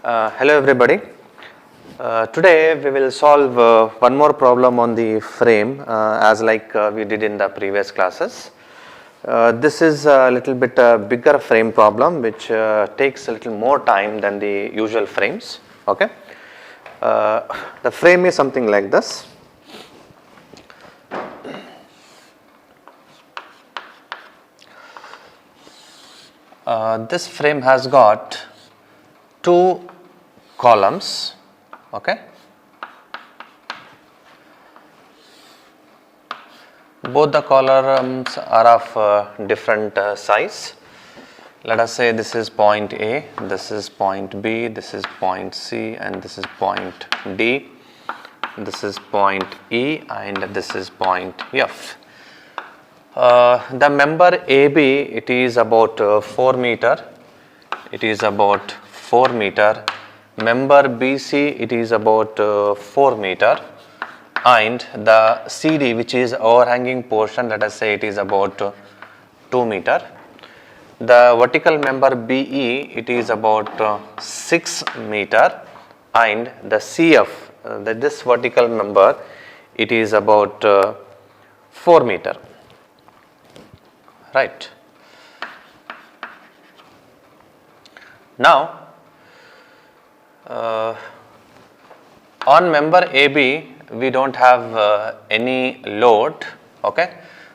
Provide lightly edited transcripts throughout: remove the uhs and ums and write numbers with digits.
Hello everybody. Today we will solve one more problem on the frame as we did in the previous classes. This is a little bit bigger frame problem which takes a little more time than the usual frames. Okay. The frame is something like this. This frame has got two columns, okay. Both the columns are of different size. Let us say this is point A, this is point B, this is point C, and this is point D. This is point E, and this is point F. The member AB, it is about 4 meter. It is about 4 meter. Member BC, it is about 4 meter, and the CD, which is overhanging portion, let us say it is about 2 meter. The vertical member BE, it is about 6 meter, and the CF, this vertical member, it is about 4 meter, right. Now, on member AB we don't have any load, okay,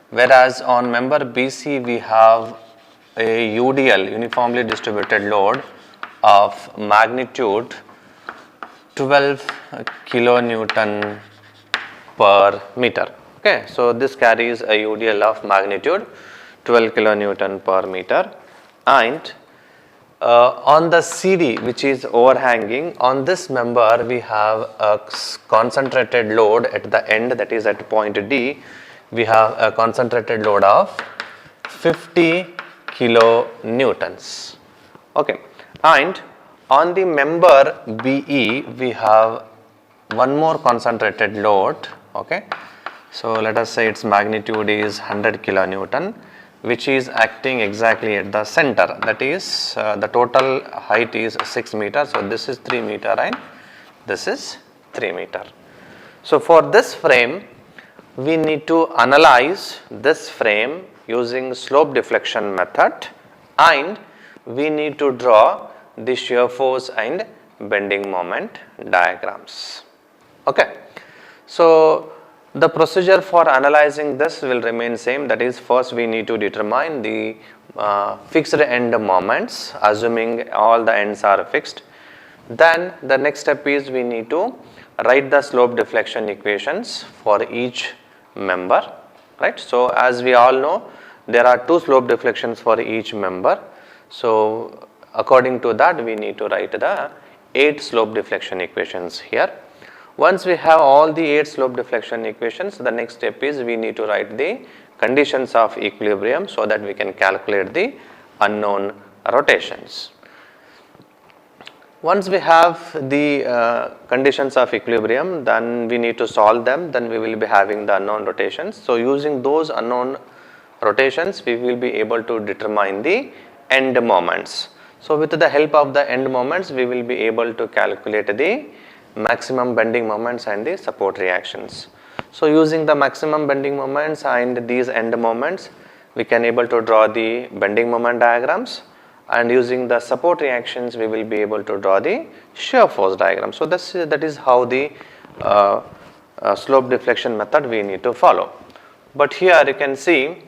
whereas on member BC we have a UDL, uniformly distributed load, of magnitude 12 kilonewton per meter. Okay, so this carries a UDL of magnitude 12 kilonewton per meter, and on the CD, which is overhanging, on this member we have a concentrated load at the end, that is at point D. We have a concentrated load of 50 kilonewtons. Okay, and on the member BE we have one more concentrated load. Okay, so let us say its magnitude is 100 kilonewton, which is acting exactly at the center, that is the total height is 6 meter. So this is 3 meter and this is 3 meter. So for this frame we need to analyze this frame using slope deflection method, and we need to draw the shear force and bending moment diagrams. Okay, so the procedure for analyzing this will remain same, that is, first we need to determine the fixed end moments, assuming all the ends are fixed. Then the next step is we need to write the slope deflection equations for each member, right. So as we all know, there are two slope deflections for each member. So according to that we need to write the 8 slope deflection equations here. Once we have all the 8 slope deflection equations, the next step is we need to write the conditions of equilibrium so that we can calculate the unknown rotations. Once we have the conditions of equilibrium, then we need to solve them, then we will be having the unknown rotations. So using those unknown rotations we will be able to determine the end moments. So with the help of the end moments we will be able to calculate the maximum bending moments and the support reactions. So using the maximum bending moments and these end moments, we can able to draw the bending moment diagrams, and using the support reactions we will be able to draw the shear force diagram. So that is how the slope deflection method we need to follow. But here you can see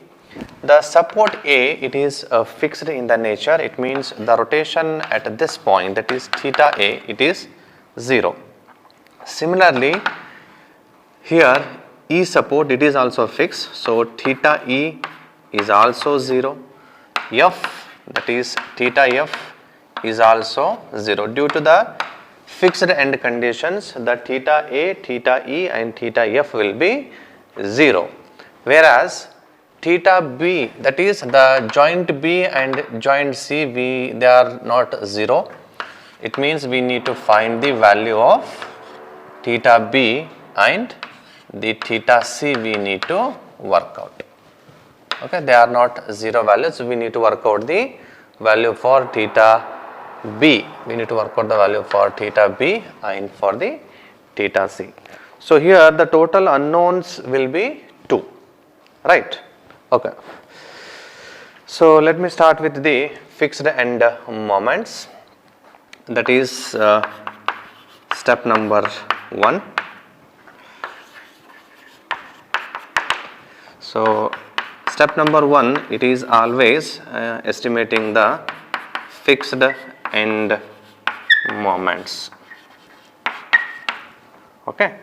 the support A, it is fixed in the nature. It means the rotation at this point, that is theta A, it is 0. Similarly, here E support, it is also fixed, so theta E is also 0. F, that is theta F, is also 0. Due to the fixed end conditions, the theta A, theta E and theta F will be 0. Whereas theta B, that is the joint B and joint C, they are not 0. It means we need to find the value of theta B and the theta C we need to work out. Okay, they are not 0 values, so we need to work out the value for theta B. We need to work out the value for theta B and for the theta C. So here the total unknowns will be 2, right? Okay. So let me start with the fixed end moments. That is step number 1. So step number 1, it is always estimating the fixed end moments. Okay.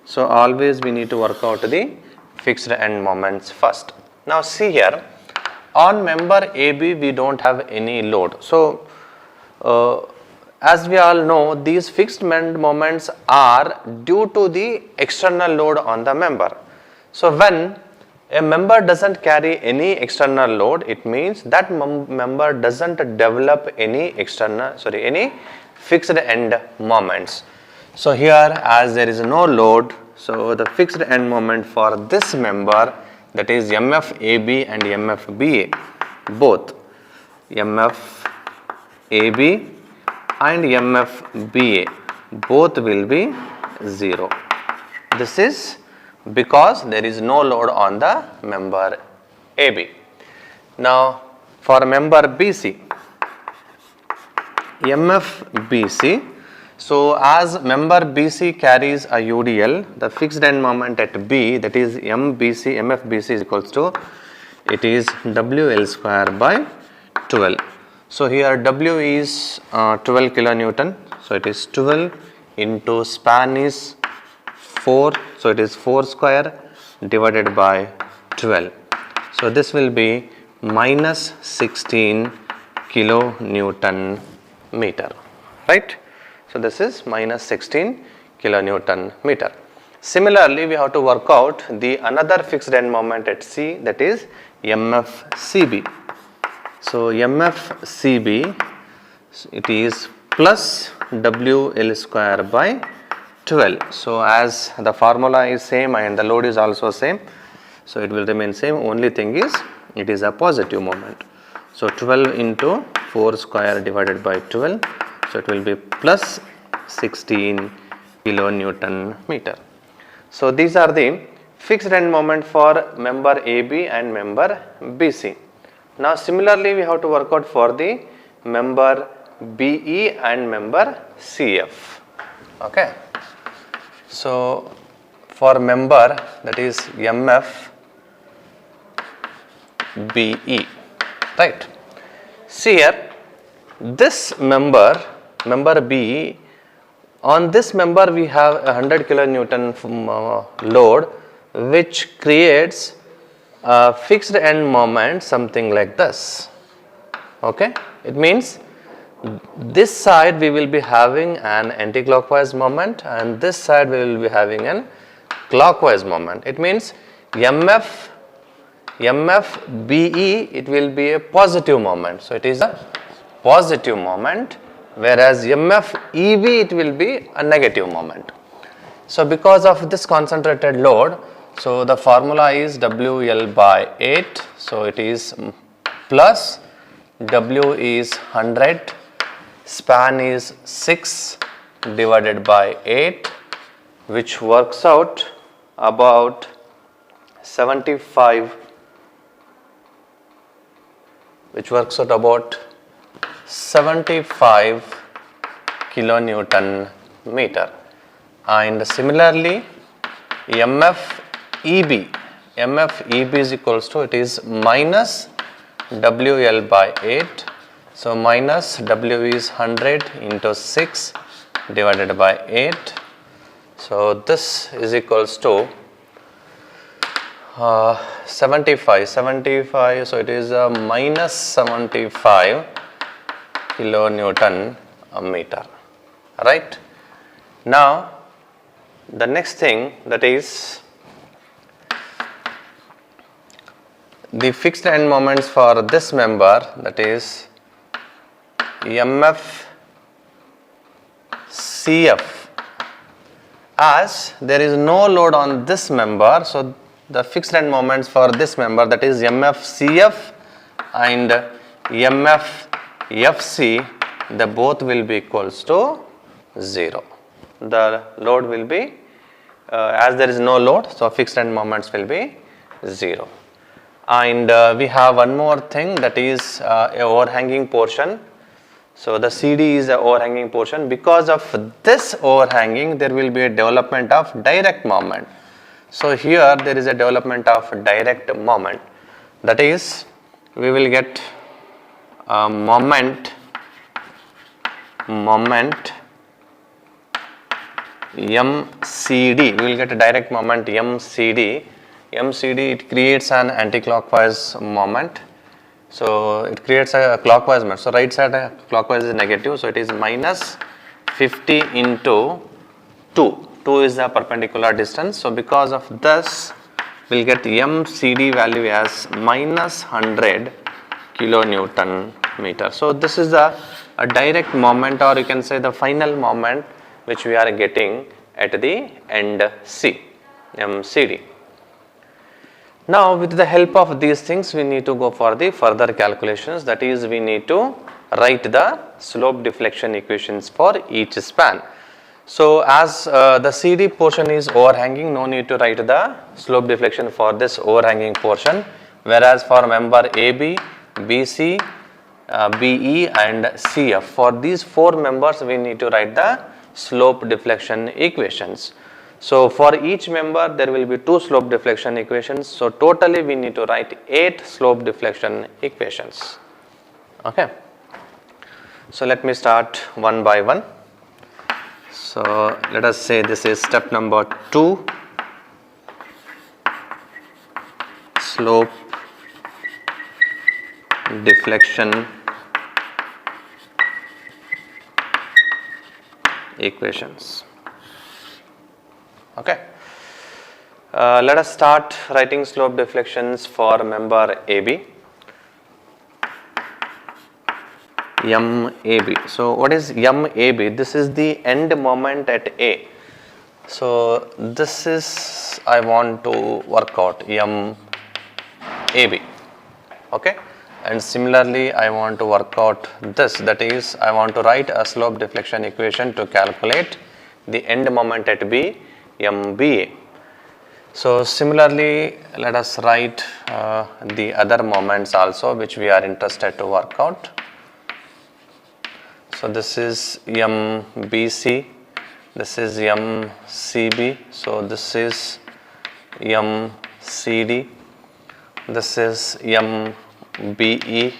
So always we need to work out the fixed end moments first. Now see here, on member AB we don't have any load. So as we all know, these fixed end moments are due to the external load on the member. So when a member doesn't carry any external load, it means that member doesn't develop any any fixed end moments. So here, as there is no load, so the fixed end moment for this member, that is MFAB and MFBA, both MFAB and MFBA, both will be 0. This is because there is no load on the member AB. Now for member BC, MFBC, so as member BC carries a UDL, the fixed end moment at B, that is MFBC is equals to, it is WL square by 12. So here W is 12 kilonewton, so it is 12 into span is 4, so it is 4 square divided by 12. So this will be minus 16 kilonewton meter, right? So this is minus 16 kilonewton meter. Similarly, we have to work out the another fixed end moment at C, that is MFCB. So MFCB, it is plus WL square by 12. So as the formula is same and the load is also same, so it will remain same. Only thing is it is a positive moment. So 12 into 4 square divided by 12, so it will be plus 16 kilonewton meter. So these are the fixed end moment for member AB and member BC. Now similarly we have to work out for the member BE and member CF. Okay. So for member, that is MFBE, right? See here, this member BE, on this member we have a 100 kilonewton load, which creates a fixed end moment something like this. Okay, it means this side we will be having an anti-clockwise moment and this side we will be having an clockwise moment. It means MFBE, it will be a positive moment. So it is a positive moment, whereas MFEB, it will be a negative moment. So because of this concentrated load, so the formula is WL by 8. So it is plus W is 100, span is 6 divided by 8, which works out about 75 kilonewton meter. And similarly MFEB is equals to, it is minus WL by 8. So minus W is 100 into 6 divided by 8. So this is equals to 75. So it is a minus 75 kilonewton meter, right? Now the next thing, that is the fixed end moments for this member, that is MFCF. As there is no load on this member, so the fixed end moments for this member, that is MFCF and MFFC, the both will be equals to 0. The load will be, as there is no load, so fixed end moments will be 0. And we have one more thing, that is a overhanging portion. So the CD is a overhanging portion. Because of this overhanging, there will be a development of direct moment. So here there is a development of direct moment. That is, we will get a moment MCD. We will get a direct moment MCD. MCD, it creates an anti-clockwise moment. So it creates a clockwise moment. So right side clockwise is negative. So it is minus 50 into 2. 2 is the perpendicular distance. So because of this, we will get MCD value as minus 100 kilonewton meter. So this is a direct moment, or you can say the final moment which we are getting at the end C, MCD. Now with the help of these things, we need to go for the further calculations. That is, we need to write the slope deflection equations for each span. So as the CD portion is overhanging, no need to write the slope deflection for this overhanging portion, whereas for member AB, BC, BE and CF, for these 4 members we need to write the slope deflection equations. So for each member there will be 2 slope deflection equations. So totally we need to write 8 slope deflection equations. Okay. So let me start one by one. So let us say this is step number 2, slope deflection equations. Okay. Let us start writing slope deflections for member AB. MAB. So what is MAB? This is the end moment at A. So this is, I want to work out MAB. Okay. And similarly, I want to work out this, that is, I want to write a slope deflection equation to calculate the end moment at B, MBA. So similarly, let us write the other moments also which we are interested to work out. So this is MBC, this is MCB, so this is MCD, this is MBE,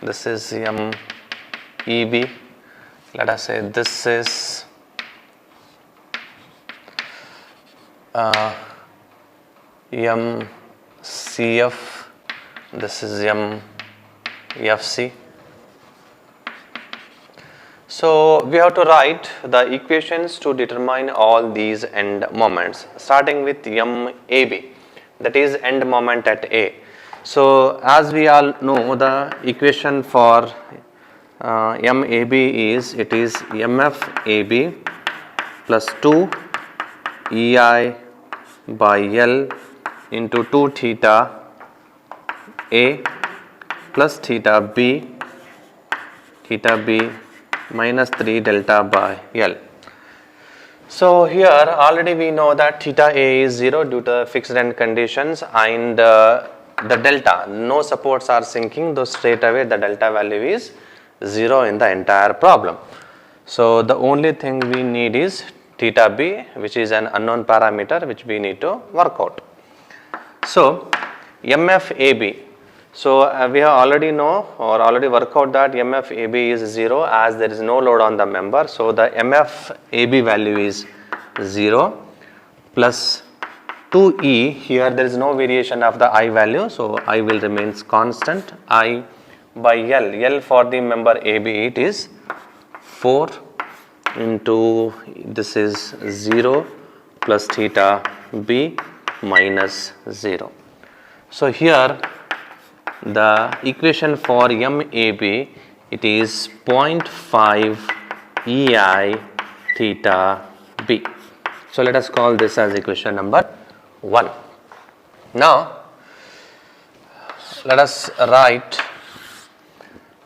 this is MEB, let us say this is MCF, this is MFC. So we have to write the equations to determine all these end moments, starting with MAB, that is end moment at A. So as we all know, the equation for MAB is, it is MFAB plus 2 EI by L into 2 theta A plus theta B minus 3 delta by L. So here already we know that theta A is 0 due to fixed end conditions, and the delta, no supports are sinking, though straight away the delta value is 0 in the entire problem. So the only thing we need is theta B, which is an unknown parameter which we need to work out. So MFAB, so we have already know or already worked out that MFAB is 0 as there is no load on the member. So the MFAB value is 0 plus 2E, here there is no variation of the I value, so I will remains constant, I by L. L for the member AB, it is 4 into, this is 0 plus theta B minus 0. So here the equation for MAB, it is 0.5 EI theta B. So let us call this as equation number 1. Now let us write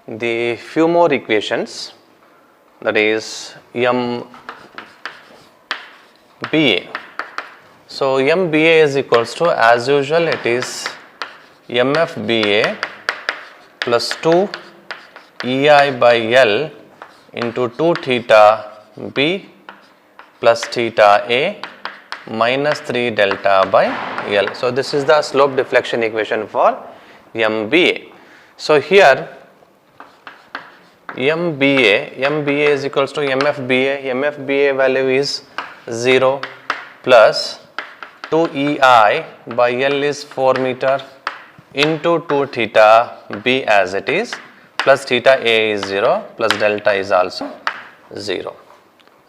the few more equations that is MBA. So MBA is equals to, as usual, it is MFBA plus 2 EI by L into 2 theta B plus theta A minus 3 delta by L. So this is the slope deflection equation for MBA. So here MBA is equals to MFBA value is 0 plus 2 EI by L is 4 meter into 2 theta B as it is plus theta A is 0 plus delta is also 0,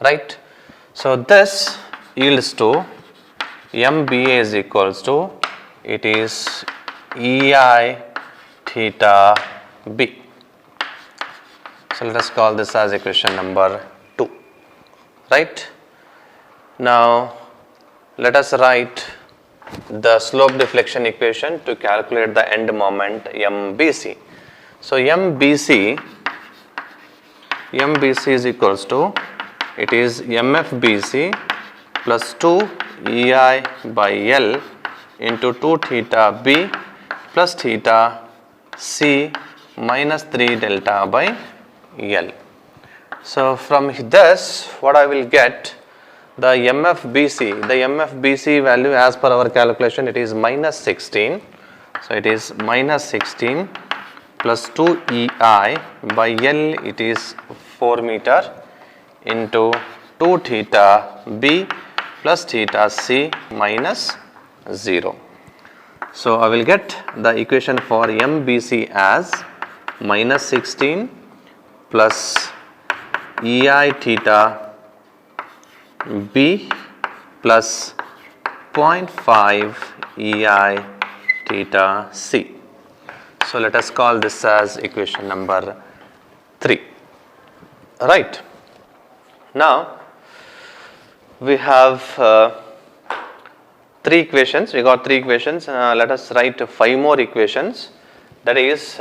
right. So this yields to MBA is equals to, it is EI theta B. So let us call this as equation number 2, right. Now let us write the slope deflection equation to calculate the end moment MBC. So MBC is equals to, it is MFBC plus 2 EI by L into 2 theta B plus theta C minus 3 delta by L. So from this what I will get, the MFBC value as per our calculation, it is minus 16. So it is minus 16 plus 2 EI by L, it is 4 meter into 2 theta B plus theta C minus 0. So I will get the equation for MBC as minus 16 plus EI theta B plus 0.5 EI theta C. So let us call this as equation number 3, right. Now we have 3 equations, we got 3 equations, let us write 5 more equations, that is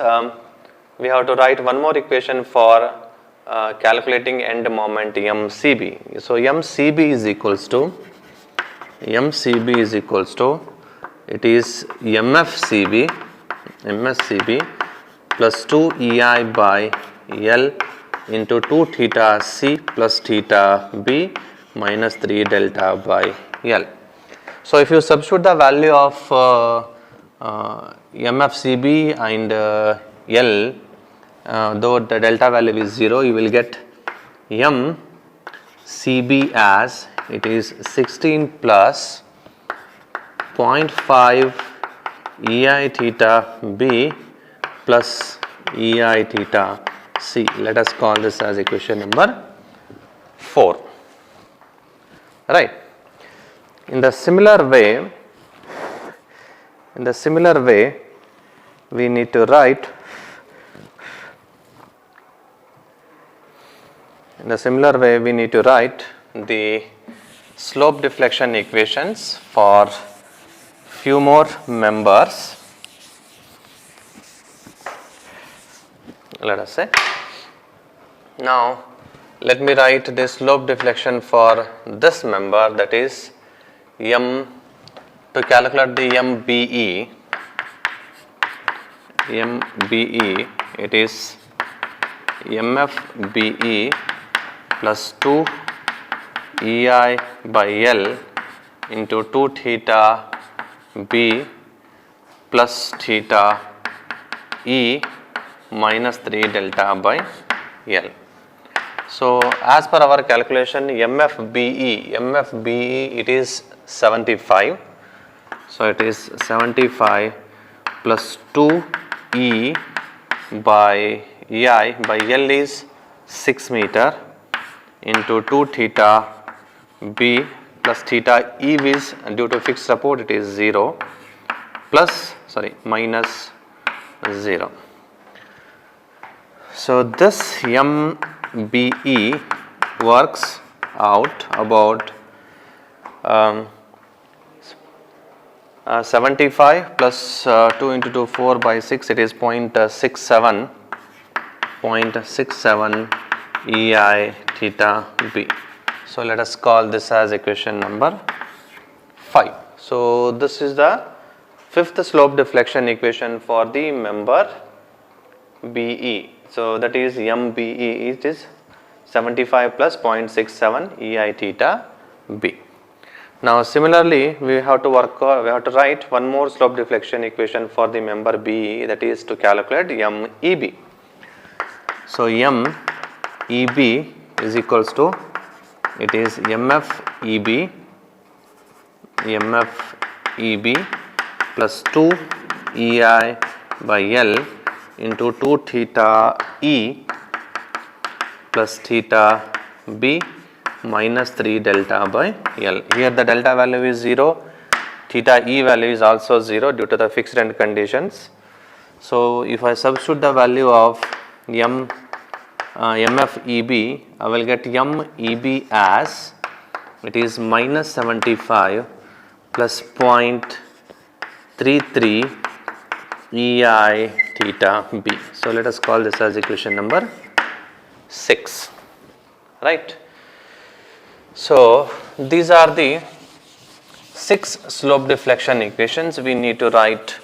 we have to write one more equation for calculating end moment MCB. So MCB is equals to, it is MFCB plus 2 EI by L into 2 theta C plus theta B minus 3 delta by L. So if you substitute the value of MFCB and L, though the delta value is 0, you will get MCB as, it is 16 plus 0.5 EI theta B plus EI theta C. Let us call this as equation number 4, right. In the similar way we need to write the slope deflection equations for few more members. Let us say, now let me write the slope deflection for this member, that is to calculate the MBE, it is MFBE plus 2 EI by L into 2 theta B plus theta E minus 3 delta by L. So as per our calculation, MFBE it is 75. So it is 75 plus 2 E by EI by L is 6 meter into 2 theta B plus theta E is, due to fixed support, it is 0 plus minus 0. So this MBE works out about 75 plus 2 into 2, 4 by 6, it is 0.67 EI theta b. So let us call this as equation number 5. So this is the fifth slope deflection equation for the member BE. So that is MBE, it is 75 plus 0.67 EI theta B. Now similarly we have to write one more slope deflection equation for the member BE, that is to calculate MEB. So MEB is equals to, it is MFEB plus 2 EI by L into 2 theta E plus theta B minus 3 delta by L. Here the delta value is 0, theta E value is also 0 due to the fixed end conditions. So if I substitute the value of MFEB, I will get MEB as, it is minus 75 plus 0.33 EI theta B. So let us call this as equation number 6, right. So these are the 6 slope deflection equations. We need to write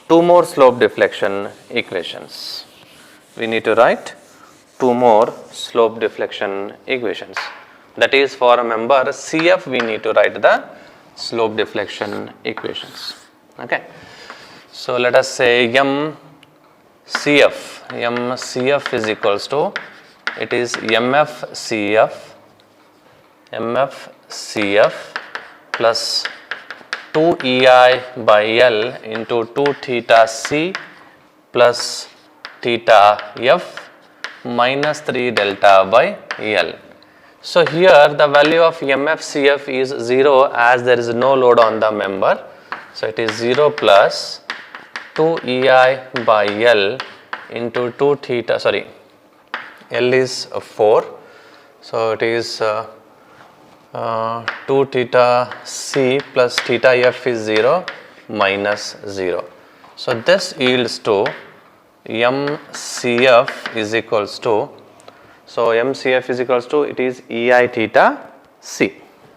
2 more slope deflection equations. We need to write 2 more slope deflection equations. That is, for a member CF we need to write the slope deflection equations. Okay. So let us say MCF is equals to, it is MFCF plus 2 EI by L into 2 theta C plus theta F minus 3 delta by L. So here the value of MFCF is 0 as there is no load on the member. So it is 0 plus 2 EI by L into 2 theta, sorry, L is 4. So it is 2 theta C plus theta F is 0 minus 0. So this yields to MCF is equals to, so MCF is equals to, it is EI theta C.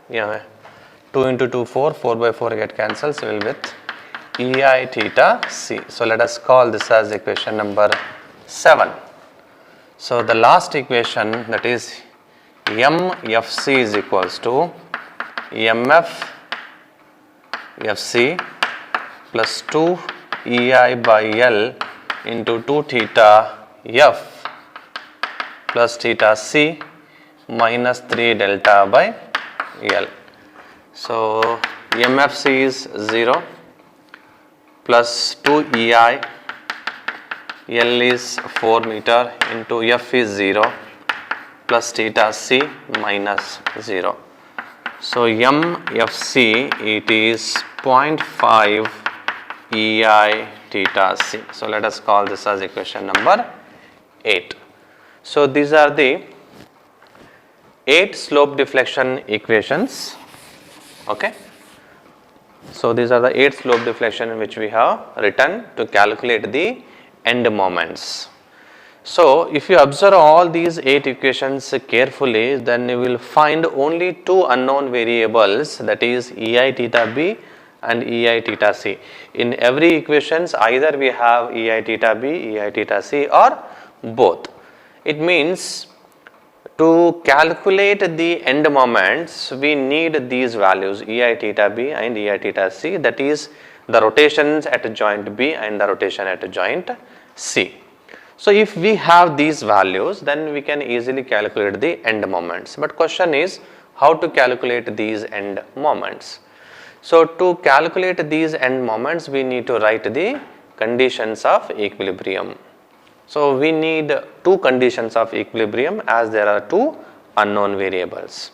Yeah, 2 into 2 4, 4 by 4 get cancelled, so we will with EI theta C. So let us call this as equation number 7. So the last equation, that is MFC is equals to MFFC plus 2 EI by L into 2 theta F plus theta C minus 3 delta by L. So MFC is 0 plus 2 EI, L is 4 meter into F is 0 plus theta C minus 0. So MFC, it is 0.5 EI theta C. So let us call this as equation number 8. So these are the 8 slope deflection equations. Okay. So these are the 8 slope deflection which we have written to calculate the end moments. So if you observe all these 8 equations carefully, then you will find only 2 unknown variables, that is EI theta B and EI theta C. In every equations either we have EI theta B, EI theta C, or both. It means to calculate the end moments we need these values EI theta B and EI theta C, that is the rotations at joint B and the rotation at joint C. So if we have these values, then we can easily calculate the end moments. But question is how to calculate these end moments. So to calculate these end moments we need to write the conditions of equilibrium. So we need 2 conditions of equilibrium as there are 2 unknown variables.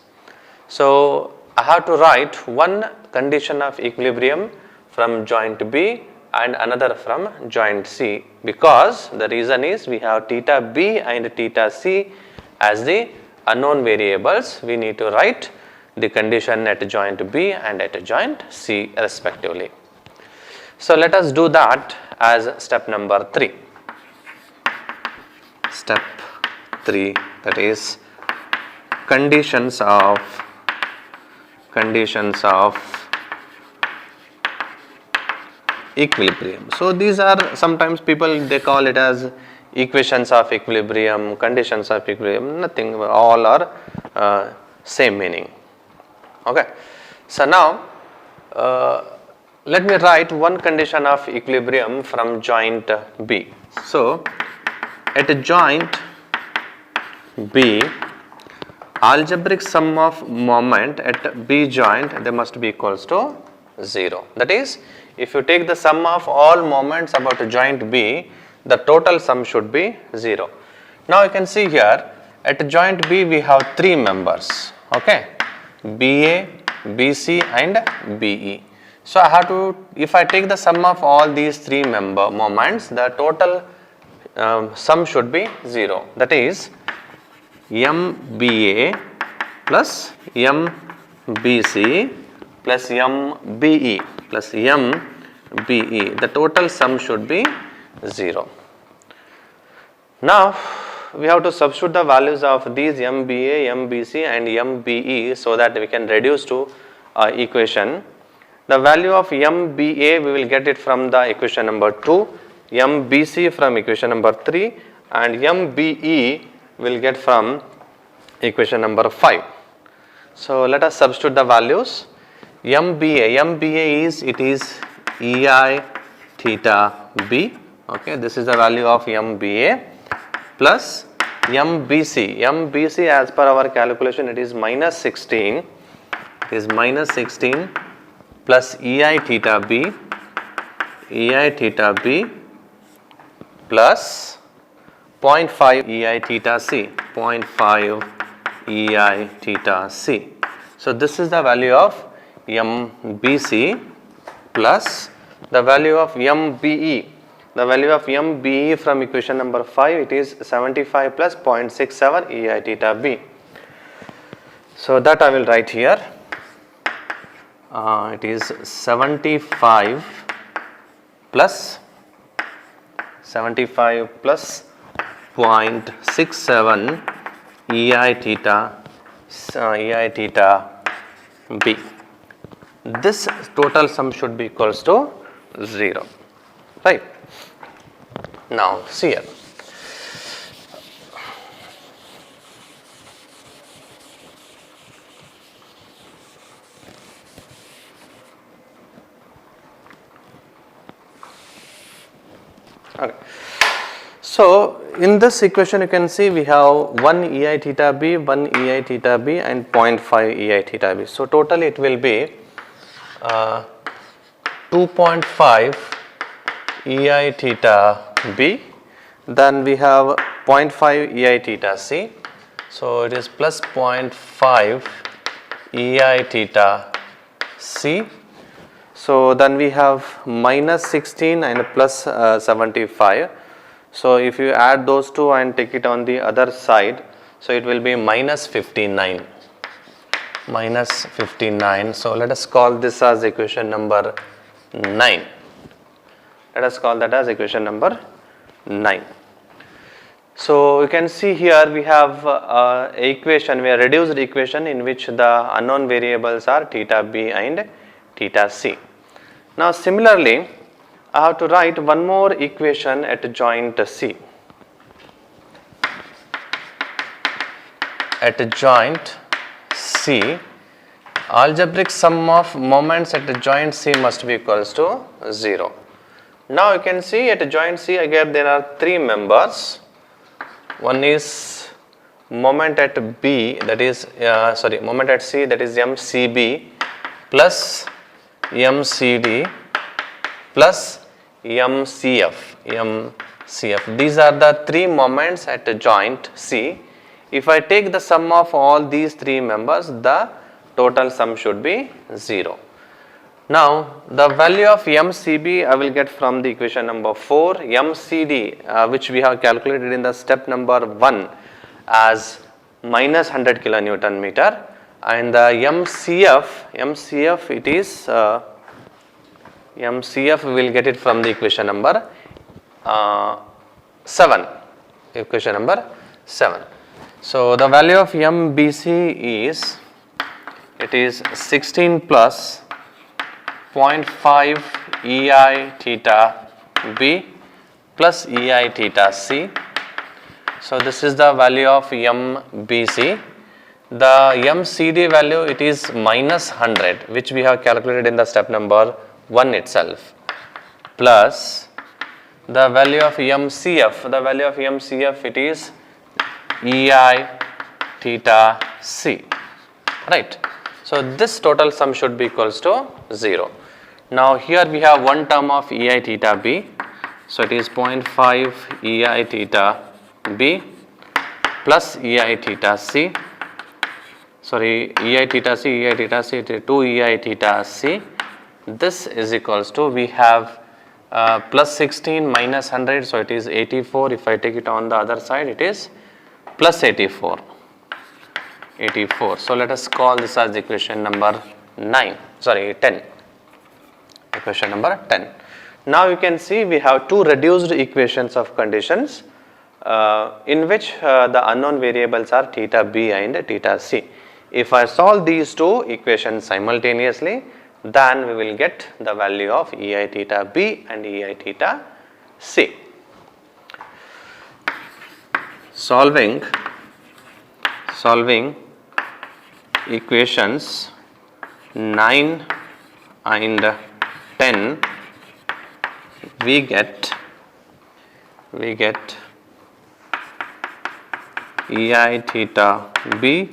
So I have to write one condition of equilibrium from joint B and another from joint C, because the reason is we have theta B and theta C as the unknown variables. We need to write the condition at joint B and at joint C respectively. So let us do that as step number 3. Step 3, that is conditions of equilibrium. So these are sometimes people they call it as equations of equilibrium, conditions of equilibrium, nothing, all are same meaning. Okay. So now let me write one condition of equilibrium from joint B. So at a joint B, algebraic sum of moment at B joint they must be equals to 0. That is, if you take the sum of all moments about a joint B, the total sum should be 0. Now you can see here at a joint B we have 3 members, okay, BA, BC and BE. So I have to, if I take the sum of all these 3 moments, the total sum should be 0. That is MBA plus MBC plus MBE plus MBE. The total sum should be 0. Now we have to substitute the values of these MBA, MBC and MBE so that we can reduce to equation. The value of MBA we will get it from the equation number 2, MBC from equation number 3 and MBE will get from equation number 5. So let us substitute the values. MBA is, it is EI theta B, okay, this is the value of MBA plus MBC as per our calculation it is minus 16, it is minus 16 plus EI theta B plus 0.5 EI theta C, 0.5 EI theta C. So this is the value of MBC plus the value of MBE. The value of MBE from equation number 5 it is 75 plus 0.67 EI theta B. So that I will write here. It is 75 plus 0.67 EI theta B. This total sum should be equals to 0, right? Now see here. Okay. So in this equation you can see we have 1 EI theta B, 1 EI theta B and 0.5 EI theta B. So totally it will be 2.5 EI theta B, then we have 0.5 EI theta C, so it is plus 0.5 EI theta C. So then we have minus 16 and plus 75. So if you add those two and take it on the other side, so it will be minus 59. Minus 59. So let us call this as equation number 9. Let us call that as equation number 9. So you can see here we have a reduced equation in which the unknown variables are theta B and theta C. Now similarly, I have to write one more equation at joint C. At joint C, algebraic sum of moments at joint C must be equals to 0. Now you can see at joint C again there are 3 members. One is moment at B, that is moment at C, that is MCB plus MCD plus MCF. These are the 3 moments at a joint C. If I take the sum of all these 3 members, the total sum should be 0. Now the value of MCB I will get from the equation number 4, MCD which we have calculated in the step number 1 as minus 100 kilonewton meter, and the MCF it is MCF we will get it from the equation number 7. So the value of MBC is, it is 16 plus 0.5 EI theta B plus EI theta C. So this is the value of MBC. The MCD value, it is minus 100, which we have calculated in the step number 1 itself, plus the value of MCF. The value of MCF, it is EI theta C, right. So this total sum should be equals to 0. Now here we have one term of EI theta B, so it is 0.5 EI theta B plus EI theta C, sorry, EI theta C, EI theta C, it is 2 EI theta C. This is equals to, we have plus 16 minus 100, so it is 84. If I take it on the other side, it is plus 84. So let us call this as equation number 10. Equation number 10. Now you can see we have two reduced equations of conditions in which the unknown variables are theta B and theta C. If I solve these two equations simultaneously, then we will get the value of EI theta B and EI theta C. Solving equations 9 and 10, we get EI theta B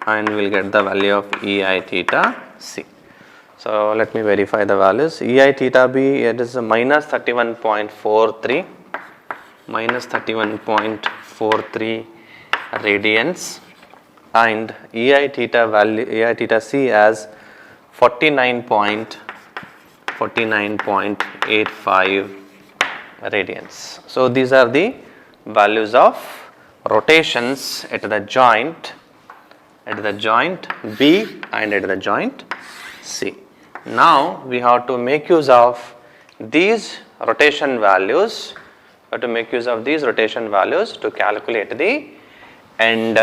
and we will get the value of EI theta C. So let me verify the values. EI theta B, it is minus 31.43, minus 31.43 radians, and EI theta value, EI theta C as 49.85 radians. So these are the values of rotations at the joint B and at the joint C. Now we have to make use of these rotation values, to calculate the end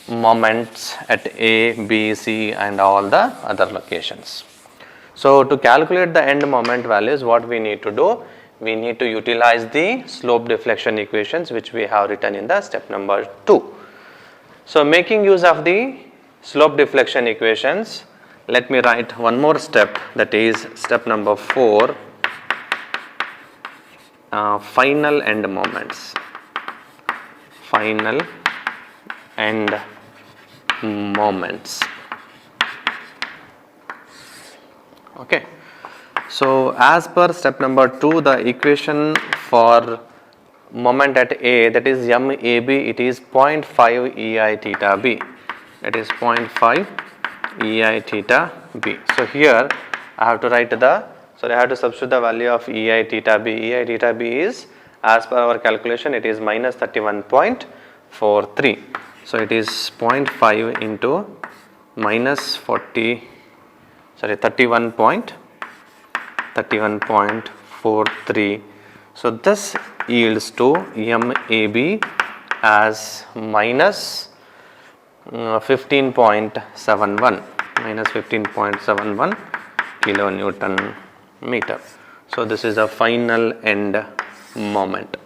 moments at A, B, C and all the other locations. So to calculate the end moment values, what we need to do? We need to utilize the slope deflection equations which we have written in the step number 2. So making use of the slope deflection equations, let me write one more step, that is step number 4, final end moments. Final end moments. Okay. So as per step number 2, the equation for moment at A, that is MAB, it is 0.5 EI theta B, that is 0.5 EI theta B. So here I have to write I have to substitute the value of EI theta B. EI theta B is, as per our calculation, it is minus 31.43. So it is 0.5 into minus 31.43. So this yields to MAB as minus 15.71 kilonewton meter. So this is a final end moment.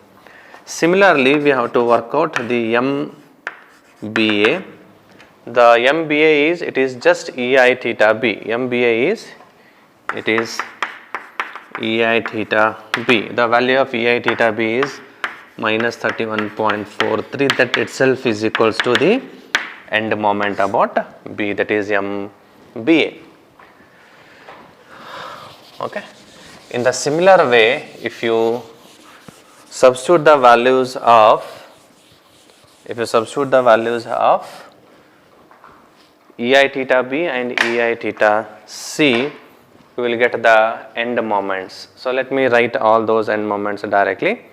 Similarly, we have to work out the MBA. The MBA is, it is just EI theta B. MBA is, it is EI theta B. The value of EI theta B is minus 31.43. That itself is equals to the end moment about B, that is MBA. Okay. In the similar way, if you substitute the values of EI theta B and EI theta C, you will get the end moments. So let me write all those end moments directly.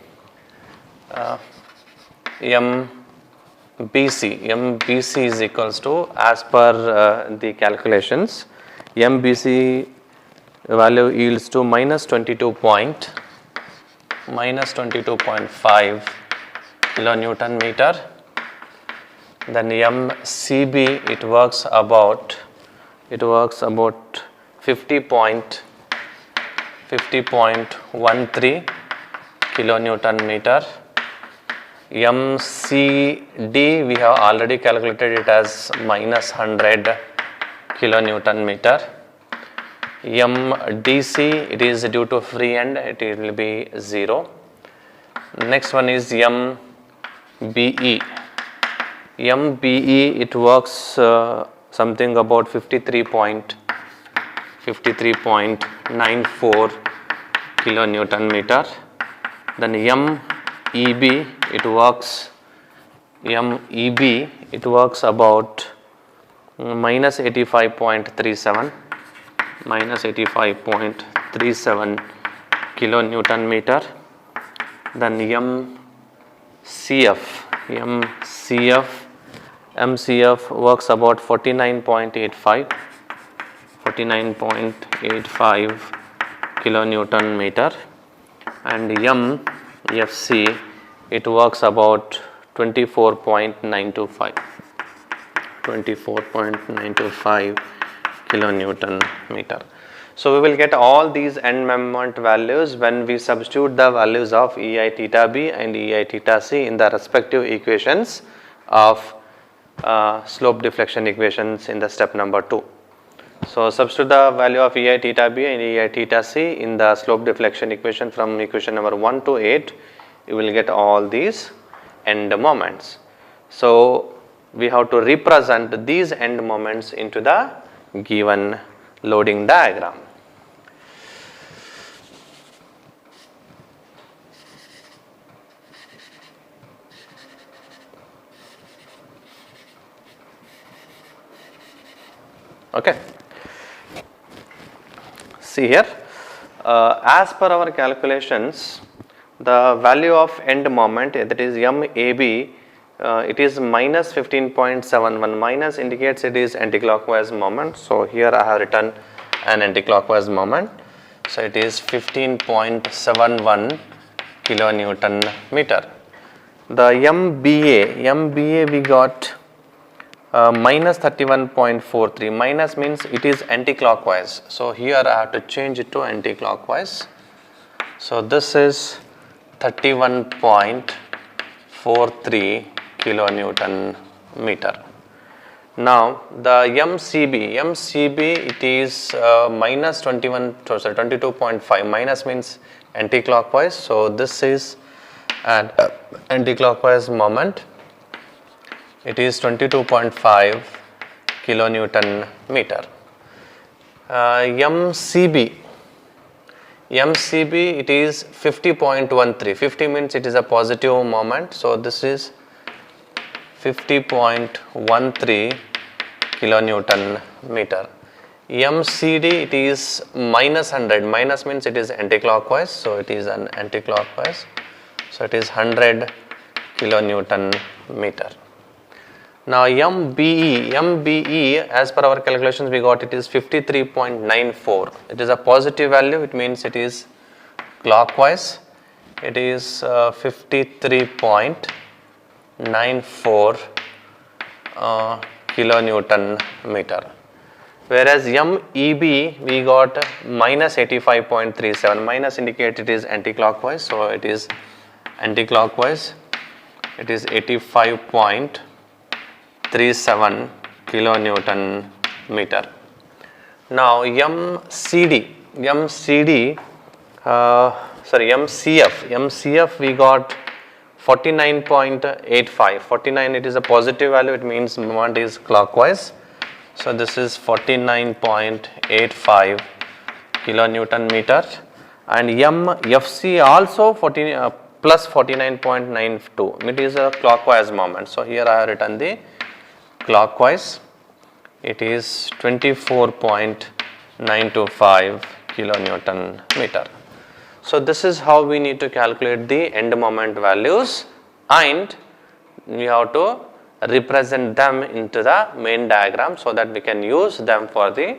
MBC is equals to, as per the calculations, MBC value yields to minus 22.5 kilonewton meter then MCB it works about 50.13 kilonewton meter. MCD we have already calculated it as minus 100 kilonewton meter. MDC it is due to free end, it will be 0. Next one is MBE. MBE it works something about 53.94 kilonewton meter. Then MEB it works about minus 85.37 kilonewton meter. Then MCF works about 49.85 kilonewton meter, and MFC it works about 24.95 kilonewton meter. So we will get all these end moment values when we substitute the values of EI theta B and EI theta C in the respective equations of slope deflection equations in the step number 2. So substitute the value of EI theta B and EI theta C in the slope deflection equation from equation number 1 to 8, you will get all these end moments. So we have to represent these end moments into the given loading diagram. Okay. See here, as per our calculations, the value of end moment, that is MAB, it is minus 15.71. Minus indicates it is anticlockwise moment. So here I have written an anticlockwise moment. So it is 15.71 kilonewton meter. The MBA we got minus 31.43. Minus means it is anticlockwise. So here I have to change it to anticlockwise. So this is 31.43 kilonewton meter. Now the MCB it is minus 22.5. Minus means anticlockwise. So this is an anticlockwise moment. It is 22.5 kilonewton meter. MCB it is 50.13. 50 means it is a positive moment. So this is 50.13 kilonewton meter. MCD it is minus 100. Minus means it is anticlockwise. So it is an anticlockwise. So it is 100 kilonewton meter. Now MBE as per our calculations we got it is 53.94. It is a positive value, it means it is clockwise. It is 53.94 kilonewton meter. Whereas MEB we got minus 85.37. Minus indicate it is anticlockwise, so it is anticlockwise. It is 85.37 kilonewton meter. Now MCF we got 49.85. 49 it is a positive value, it means moment is clockwise. So this is 49.85 kilonewton meter, and MFC also plus 49.92. It is a clockwise moment. So here I have written the clockwise. It is 24.925 kilonewton meter. So this is how we need to calculate the end moment values, and we have to represent them into the main diagram so that we can use them for the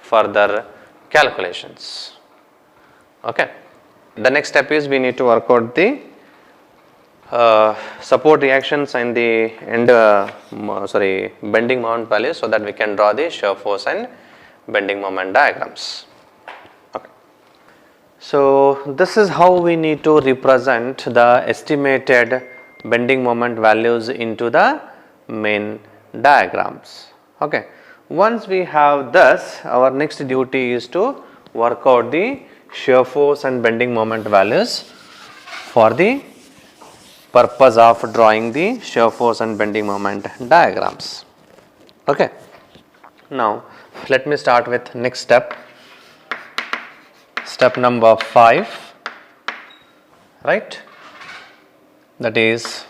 further calculations. Okay. The next step is we need to work out the support reactions and the bending moment values, so that we can draw the shear force and bending moment diagrams. Okay. So this is how we need to represent the estimated bending moment values into the main diagrams. Okay. Once we have this, our next duty is to work out the shear force and bending moment values for the purpose of drawing the shear force and bending moment diagrams. Okay. Now let me start with next step. Step number 5, right? That is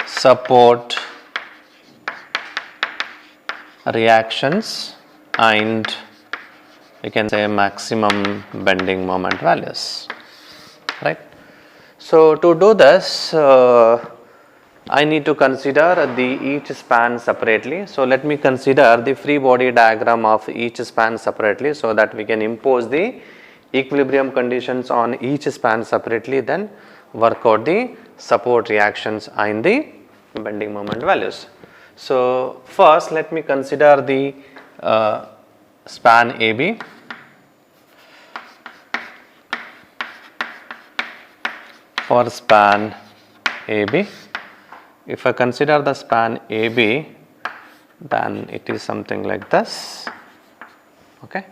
support reactions and you can say maximum bending moment values, right? So to do this, I need to consider each span separately. So let me consider the free body diagram of each span separately, so that we can impose the equilibrium conditions on each span separately, then work out the support reactions and the bending moment values. So first let me consider the span AB. For span AB, if I consider the span AB, then it is something like this. Okay.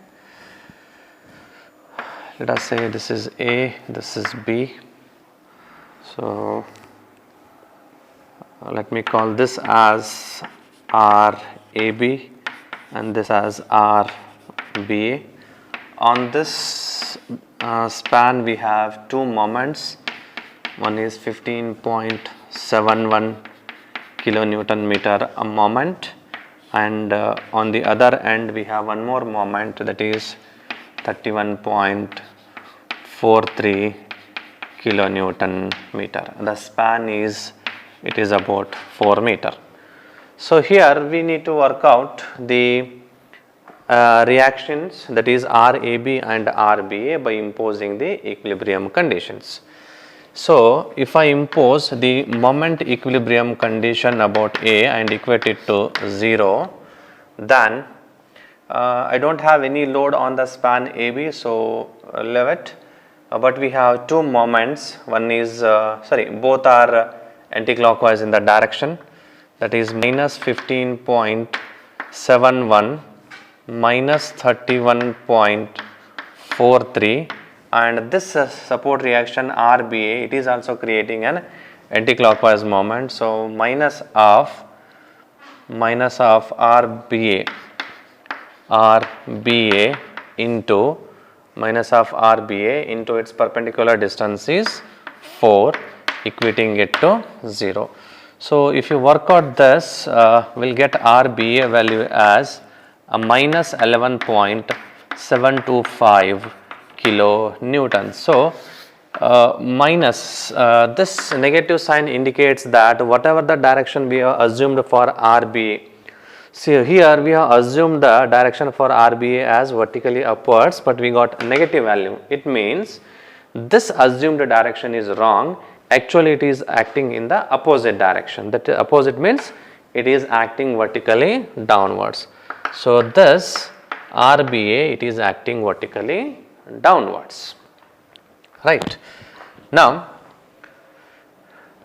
Let us say this is A, this is B. So let me call this as RAB and this as RBA. On this span we have two moments. One is 15.71 kilonewton meter a moment, and on the other end we have one more moment, that is 31.43 kilonewton meter. The span is about 4 meter. So here we need to work out the reactions, that is RAB and RBA, by imposing the equilibrium conditions. So if I impose the moment equilibrium condition about A and equate it to 0, then I don't have any load on the span AB, so leave it. But we have two moments. One is both are anti-clockwise in the direction, that is minus 15.71 minus 31.43, and this support reaction RBA, it is also creating an anti-clockwise moment. So minus of RBA into its perpendicular distance is 4, equating it to 0. So if you work out this, we'll get RBA value as a minus 11.725 kilonewton. So minus this negative sign indicates that whatever the direction we have assumed for RBA. See here we have assumed the direction for RBA as vertically upwards, but we got a negative value. It means this assumed direction is wrong. Actually it is acting in the opposite direction. That opposite means it is acting vertically downwards. So this RBA, it is acting vertically downwards, right? Now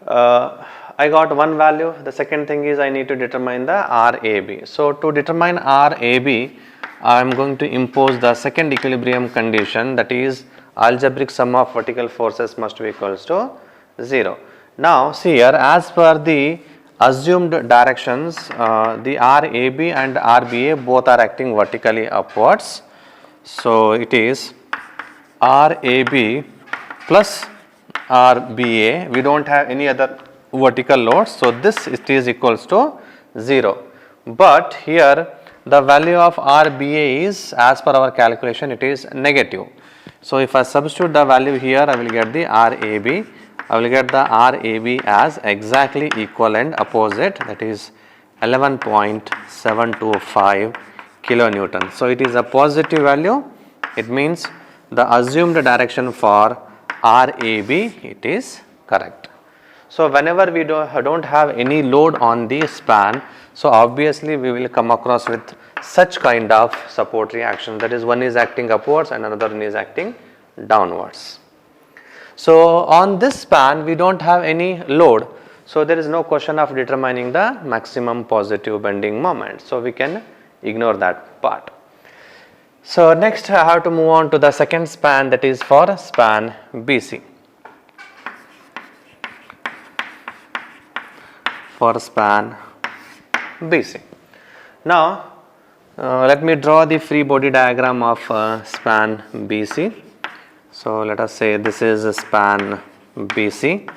I got one value. The second thing is I need to determine the RAB. So to determine RAB, I am going to impose the second equilibrium condition, that is algebraic sum of vertical forces must be equals to 0. Now see here, as per the assumed directions, the RAB and RBA both are acting vertically upwards. So it is RAB plus RBA. We don't have any other vertical loads, so this it is equals to 0. But here the value of RBA is, as per our calculation, it is negative. So if I substitute the value here, I will get the RAB. I will get the RAB as exactly equal and opposite, that is 11.725 kilonewton. So it is a positive value. It means the assumed direction for RAB, it is correct. So whenever we don't have any load on the span, so obviously we will come across with such kind of support reaction, that is, one is acting upwards and another one is acting downwards. So on this span we don't have any load, so there is no question of determining the maximum positive bending moment, so we can ignore that part. So next I have to move on to the second span, that is for span BC. For span BC. Now let me draw the free body diagram of span BC. So let us say this is a span BC.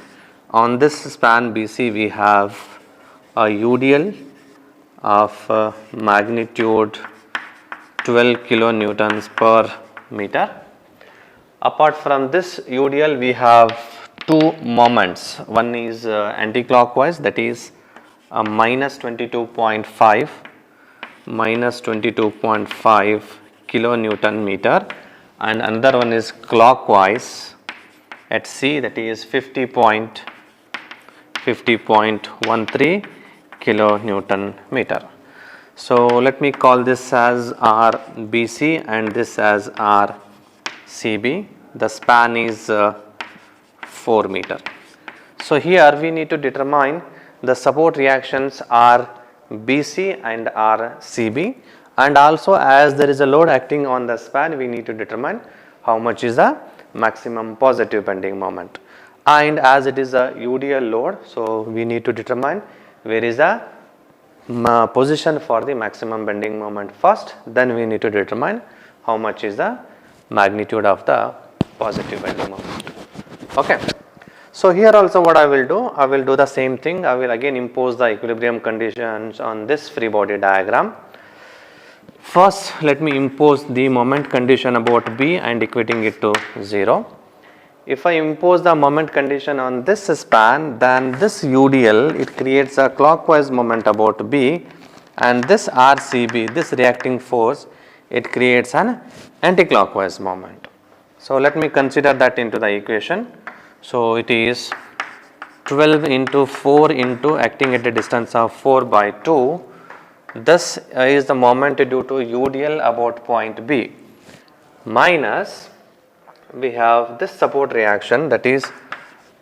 On this span BC we have a UDL of magnitude 12 kilonewtons per meter. Apart from this UDL we have two moments. One is anti-clockwise, that is minus 22.5 kilonewton meter, and another one is clockwise at C, that is 50.13 kilonewton meter. So let me call this as RBC and this as RCB. The span is 4 meter. So here we need to determine the support reactions RBC and RCB, and also as there is a load acting on the span, we need to determine how much is the maximum positive bending moment. And as it is a UDL load, so we need to determine where is the position for the maximum bending moment first, then we need to determine how much is the magnitude of the positive bending moment. Okay. So here also what I will do the same thing. I will again impose the equilibrium conditions on this free body diagram. First let me impose the moment condition about B and equating it to 0. If I impose the moment condition on this span, then this UDL, it creates a clockwise moment about B, and this RCB, this reacting force, it creates an anti-clockwise moment. So let me consider that into the equation. So it is 12 into 4 into acting at a distance of 4 by 2. This is the moment due to UDL about point B, minus we have this support reaction, that is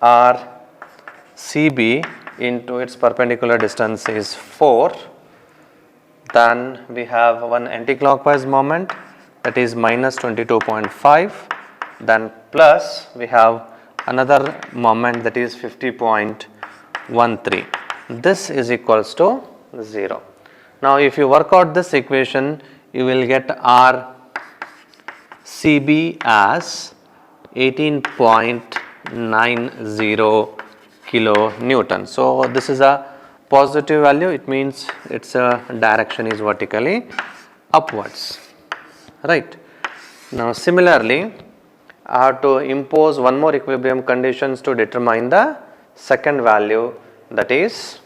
RCB into its perpendicular distance is 4. Then we have one anti-clockwise moment, that is minus 22.5. Then plus we have another moment, that is 50.13. This is equals to 0. Now if you work out this equation, you will get RCB as 18.90 kilonewton. So this is a positive value, it means its direction is vertically upwards, right. Now similarly I have to impose one more equilibrium conditions to determine the second value, that is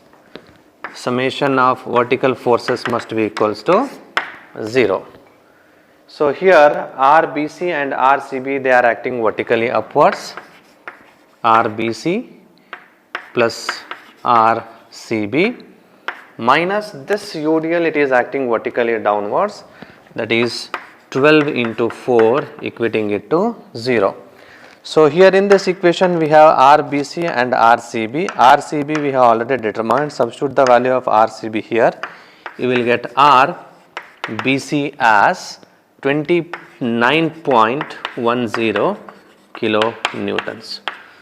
summation of vertical forces must be equals to 0. So here RBC and RCB, they are acting vertically upwards. RBC plus RCB minus this UDL, it is acting vertically downwards, that is 12 into 4 equating it to 0. So here in this equation we have RBC and RCB. RCB we have already determined. Substitute the value of RCB here. You will get RBC as 29.10 kilonewtons.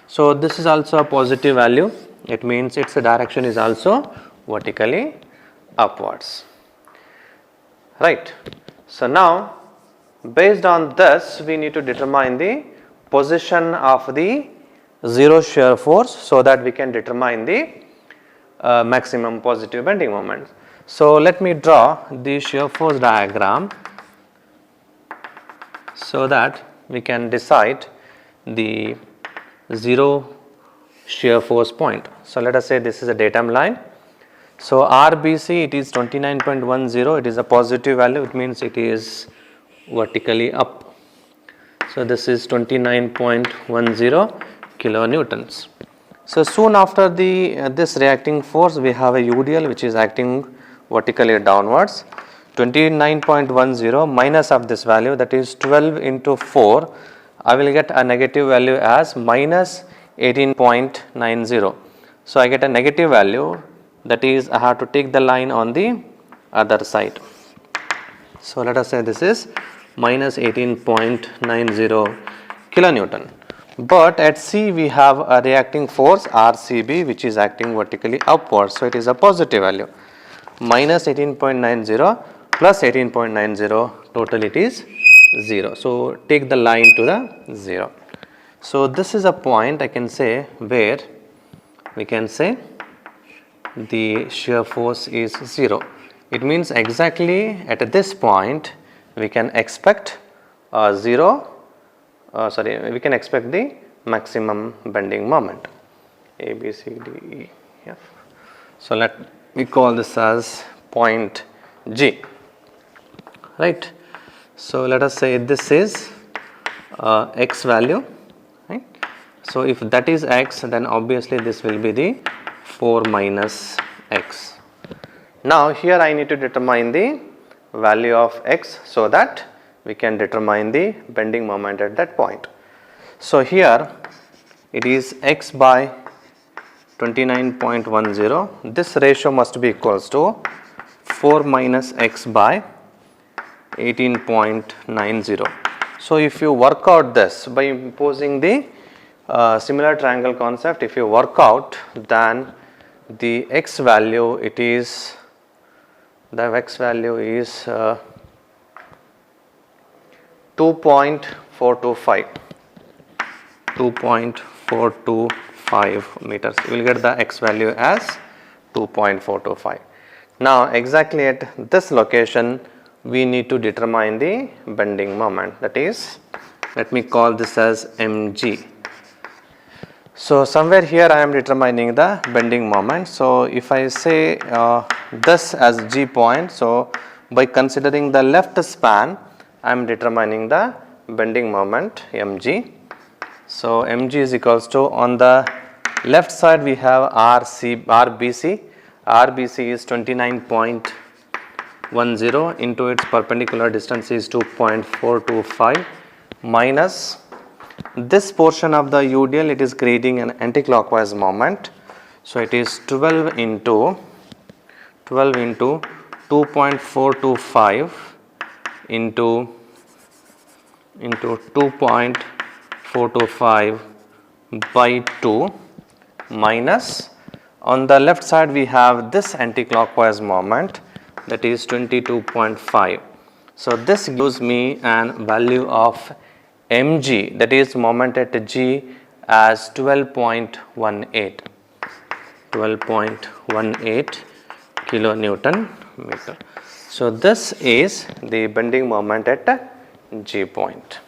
So this is also a positive value. It means its direction is also vertically upwards, right. So now based on this we need to determine the position of the zero shear force, so that we can determine the maximum positive bending moment. So let me draw the shear force diagram so that we can decide the zero shear force point. So let us say this is a datum line. So RBC, it is 29.10, it is a positive value, it means it is vertically up. So this is 29.10 kilonewtons. So soon after this reacting force, we have a UDL which is acting vertically downwards. 29.10 minus of this value, that is 12 into 4, I will get a negative value as minus 18.90. So I get a negative value, that is I have to take the line on the other side. So let us say this is minus 18.90 kilonewton. But at C we have a reacting force RCB which is acting vertically upwards. So it is a positive value. Minus 18.90 plus 18.90, total it is 0. So take the line to the 0. So this is a point I can say where we can say the shear force is 0. It means exactly at this point we can expect we can expect the maximum bending moment. A, B, C, D, E, F. So let me call this as point G, right. So let us say this is x value, right. So if that is x, then obviously this will be the 4 minus x. Now here I need to determine the value of x so that we can determine the bending moment at that point. So here it is x by 29.10. This ratio must be equals to 4 minus x by 18.90. So if you work out this by imposing the similar triangle concept, if you work out, then the x value it is 2.425 meters. You will get the x value as 2.425. Now exactly at this location we need to determine the bending moment, that is, let me call this as mg. So somewhere here I am determining the bending moment. So if I say this as G point, so by considering the left span I am determining the bending moment mg. So mg is equals to, on the left side we have RBC is 29.10 into its perpendicular distance is 2.425 minus this portion of the UDL, it is creating an anticlockwise moment. So it is 12 into 2.425 into 2.425 by 2 minus, on the left side we have this anticlockwise moment, that is 22.5. So this gives me an value of mg, that is moment at G, as 12.18 kilonewton meter. So this is the bending moment at G point.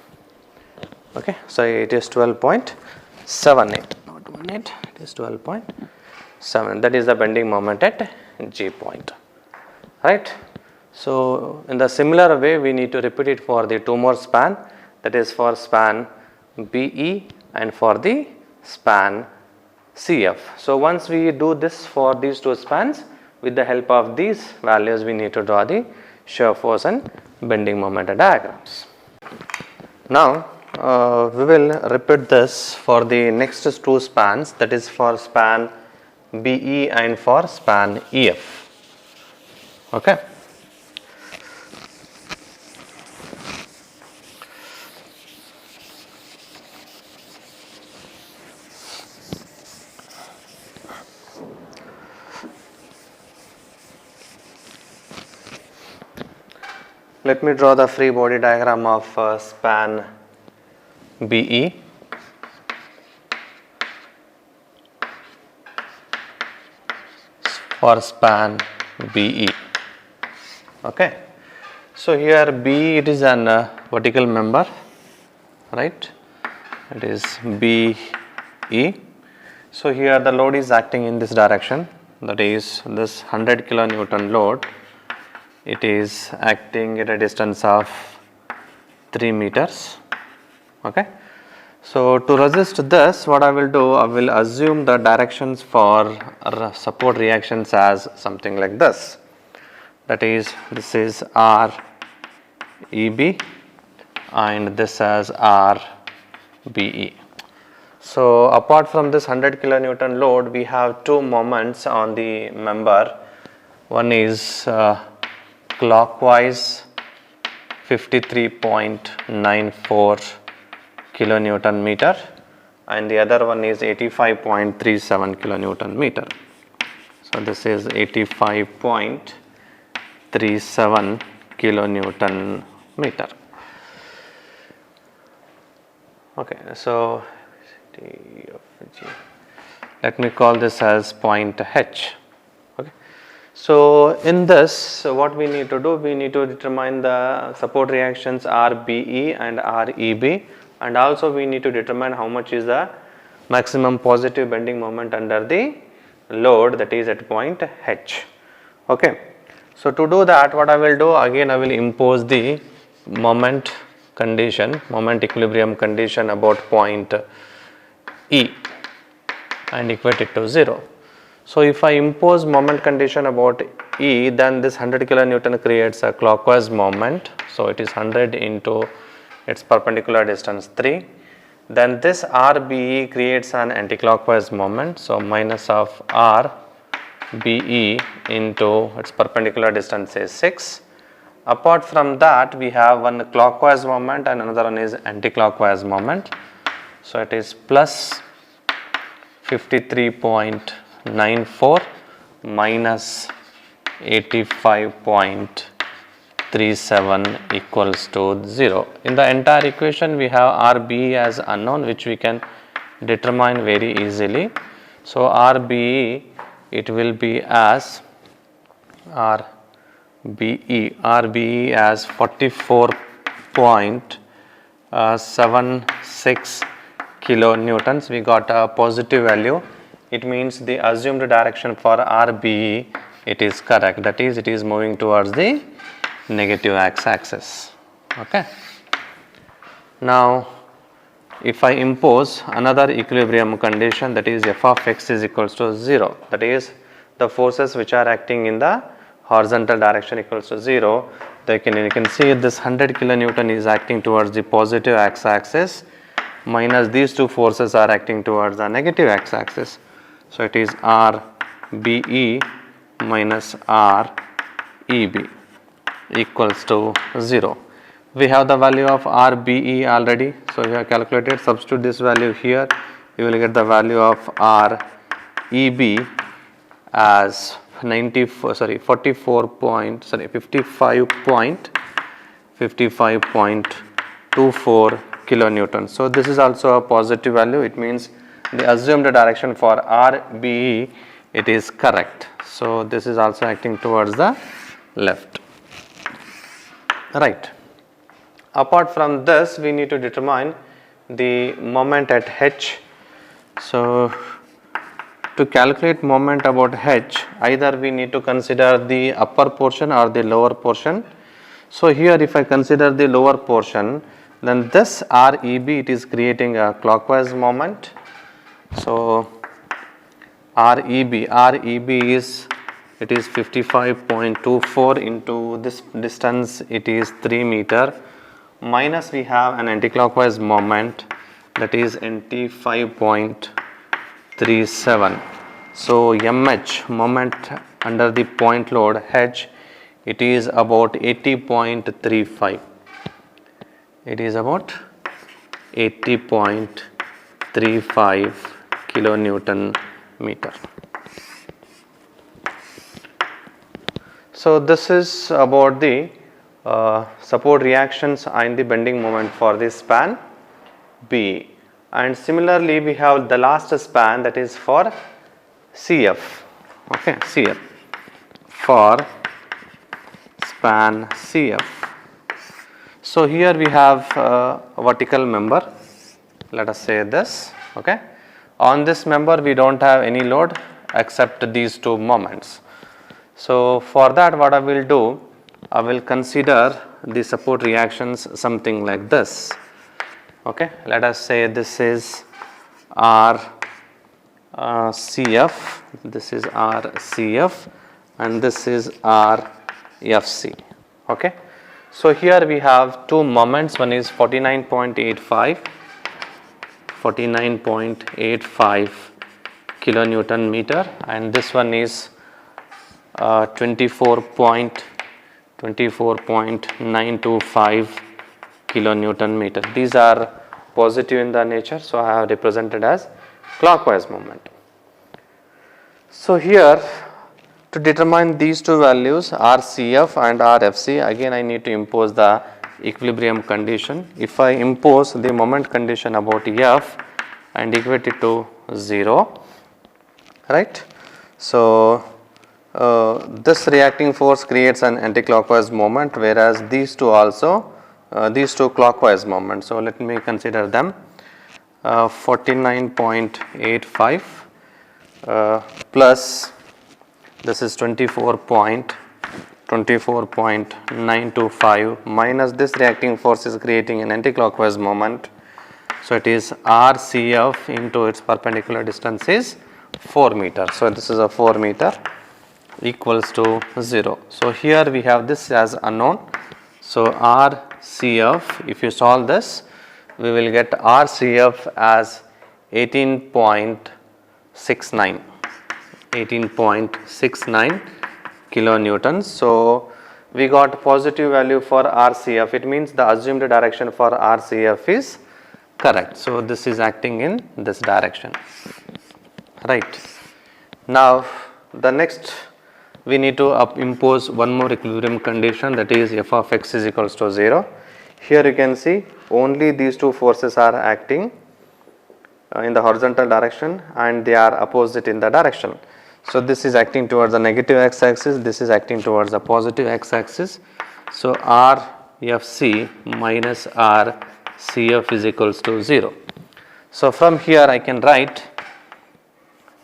Okay, so it is 12.78, not 18, it is 12.7. That is the bending moment at G point, right. So in the similar way we need to repeat it for the two more span, that is for span BE and for the span CF. So once we do this for these two spans, with the help of these values we need to draw the shear force and bending moment diagrams. Now we will repeat this for the next two spans, that is for span BE and for span EF. Okay. Let me draw the free body diagram of span BE. For span BE. Okay. So here B, it is an vertical member, right? It is BE. So here the load is acting in this direction, that is this 100 kilonewton load. It is acting at a distance of 3 meters. Okay. So, to resist this, what I will do, I will assume the directions for support reactions as something like this. That is, this is R EB and this as R BE. So, apart from this 100 kilonewton load, we have two moments on the member. One is clockwise 53.94 kilonewton meter and the other one is 85.37 kilonewton meter. So, this is 85.37 kilonewton meter. Okay, so let me call this as point H. Okay. So, in this, what we need to do, we need to determine the support reactions RBE and REB, and also we need to determine how much is the maximum positive bending moment under the load, that is at point H. Okay. So, to do that, what I will do, again I will impose the moment condition, moment equilibrium condition about point E and equate it to 0. So, if I impose moment condition about E, then this 100 kilonewton creates a clockwise moment. So, it is 100 into its perpendicular distance 3. Then this RBE creates an anticlockwise moment. So, minus of RBE into its perpendicular distance is 6. Apart from that, we have one clockwise moment and another one is anticlockwise moment. So, it is plus 53.94 minus 85.37 equals to 0. In the entire equation, we have RBE as unknown, which we can determine very easily. So, RBE, it will be as RBE as 44.76 kilonewtons. We got a positive value. It means the assumed direction for RBE, it is correct. That is, it is moving towards the negative x-axis. Okay. Now, if I impose another equilibrium condition, that is f of x is equals to 0. That is, the forces which are acting in the horizontal direction equals to 0. You can see this 100 kilonewton is acting towards the positive x-axis, minus these two forces are acting towards the negative x-axis. So, it is RBE minus REB equals to 0. We have the value of RBE already. So, we have calculated, substitute this value here, you will get the value of REB as 55.24 kilonewton. So, this is also a positive value. It means the assumed direction for RBE, it is correct. So, this is also acting towards the left. Right. Apart from this, we need to determine the moment at H. So, to calculate moment about H, either we need to consider the upper portion or the lower portion. So, here if I consider the lower portion, then this REB, it is creating a clockwise moment. So, REB is, it is 55.24 into this distance, it is 3 meter, minus we have an anticlockwise moment, that is 95.37. So, MH, moment under the point load H, it is about 80.35. It is about 80.35 kilonewton meter. So, this is about the support reactions and the bending moment for this span B. And similarly, we have the last span, that is for CF. Okay, CF, for span CF. So, here we have a vertical member, let us say this. Okay. On this member, we do not have any load except these two moments. So, for that, what I will do, I will consider the support reactions something like this. Okay, let us say this is R CF, this is R CF, and this is R FC. Okay, so here we have two moments. One is 49.85 kilonewton meter, and this one is 24.925 kilonewton meter. These are positive in the nature, so I have represented as clockwise moment. So here, to determine these two values RCF and RFC, again I need to impose the equilibrium condition. If I impose the moment condition about F and equate it to 0, right. So this reacting force creates an anticlockwise moment, whereas these two also these two clockwise moments. So let me consider them. 49.85 plus this is 24.925 minus this reacting force is creating an anticlockwise moment. So it is RCF into its perpendicular distance is 4 meter. So this is a 4 meter equals to 0. So here we have this as unknown. So RCF, if you solve this, we will get RCF as 18.69 kilonewtons. So we got positive value for RCF. It means the assumed direction for RCF is correct. So this is acting in this direction, right. Now the next we need to impose one more equilibrium condition, that is f of x is equals to 0. Here you can see only these two forces are acting in the horizontal direction and they are opposite in the direction. So this is acting towards the negative x axis, this is acting towards the positive x axis. So RFC minus RCF is equals to 0. So from here I can write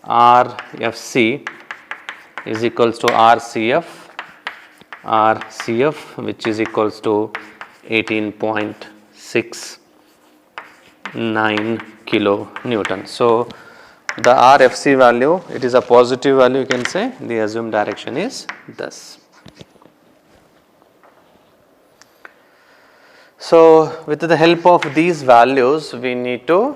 RFC is equals to RCF which is equals to 18.69 kilonewton. So the RFC value, it is a positive value, you can say. The assumed direction is this. So with the help of these values, we need to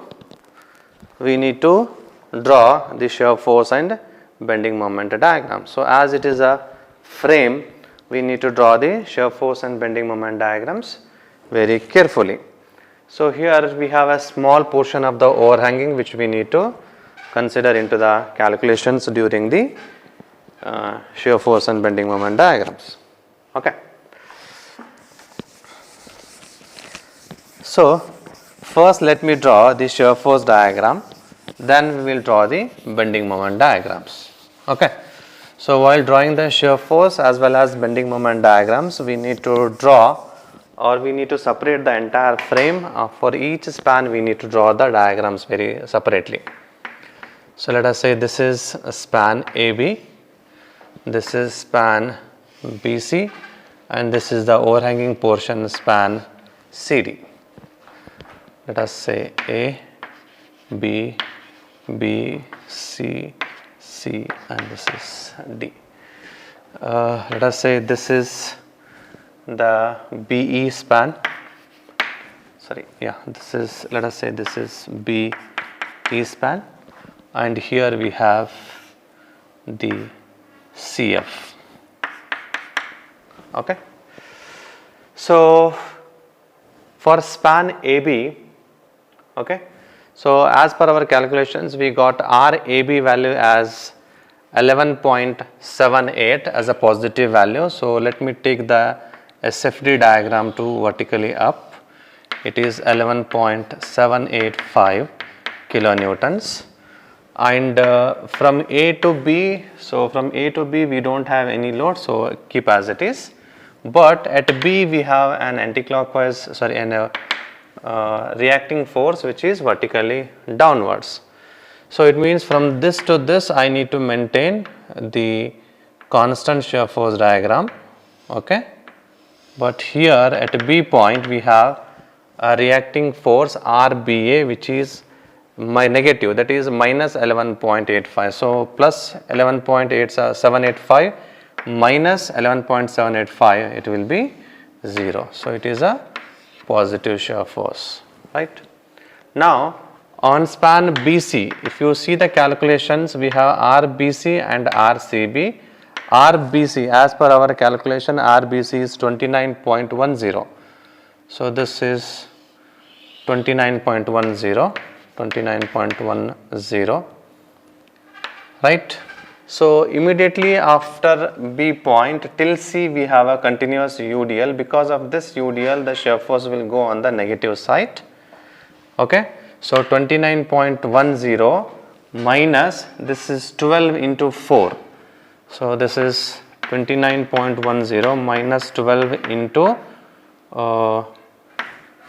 draw the shear force and bending moment diagram. So as it is a frame, we need to draw the shear force and bending moment diagrams very carefully. So here we have a small portion of the overhanging which we need to consider into the calculations during the shear force and bending moment diagrams. Okay. So first let me draw the shear force diagram, then we will draw the bending moment diagrams. Okay. So while drawing the shear force as well as bending moment diagrams, we need to draw, or we need to separate the entire frame. For each span we need to draw the diagrams very separately. So let us say this is span AB, this is span BC, and this is the overhanging portion span CD. Let us say A, B, B, C, C, and this is D. Let us say this is the BE span. Sorry, yeah, this is, let us say this is BE span, and here we have the CF. Okay. So for span AB, okay, so as per our calculations, we got RAB value as 11.78 as a positive value. So let me take the SFD diagram to vertically up. It is 11.785 kilonewtons. And from A to B, so from A to B we don't have any load, so keep as it is. But at B we have an anticlockwise, sorry, an reacting force which is vertically downwards. So it means from this to this I need to maintain the constant shear force diagram. Okay. But here at B point we have a reacting force RBA, which is my negative, that is minus 11.85. So plus 11.785 minus 11.785, it will be 0. So it is a positive shear force, right? Now on span BC, if you see the calculations, we have RBC and RCB. RBC, as per our calculation, RBC is 29.10. So this is 29.10, right? So immediately after B point till C, we have a continuous UDL. Because of this UDL, the shear force will go on the negative side. Okay, so 29.10 minus, this is 12 into 4. So this is 29.10 minus 12 into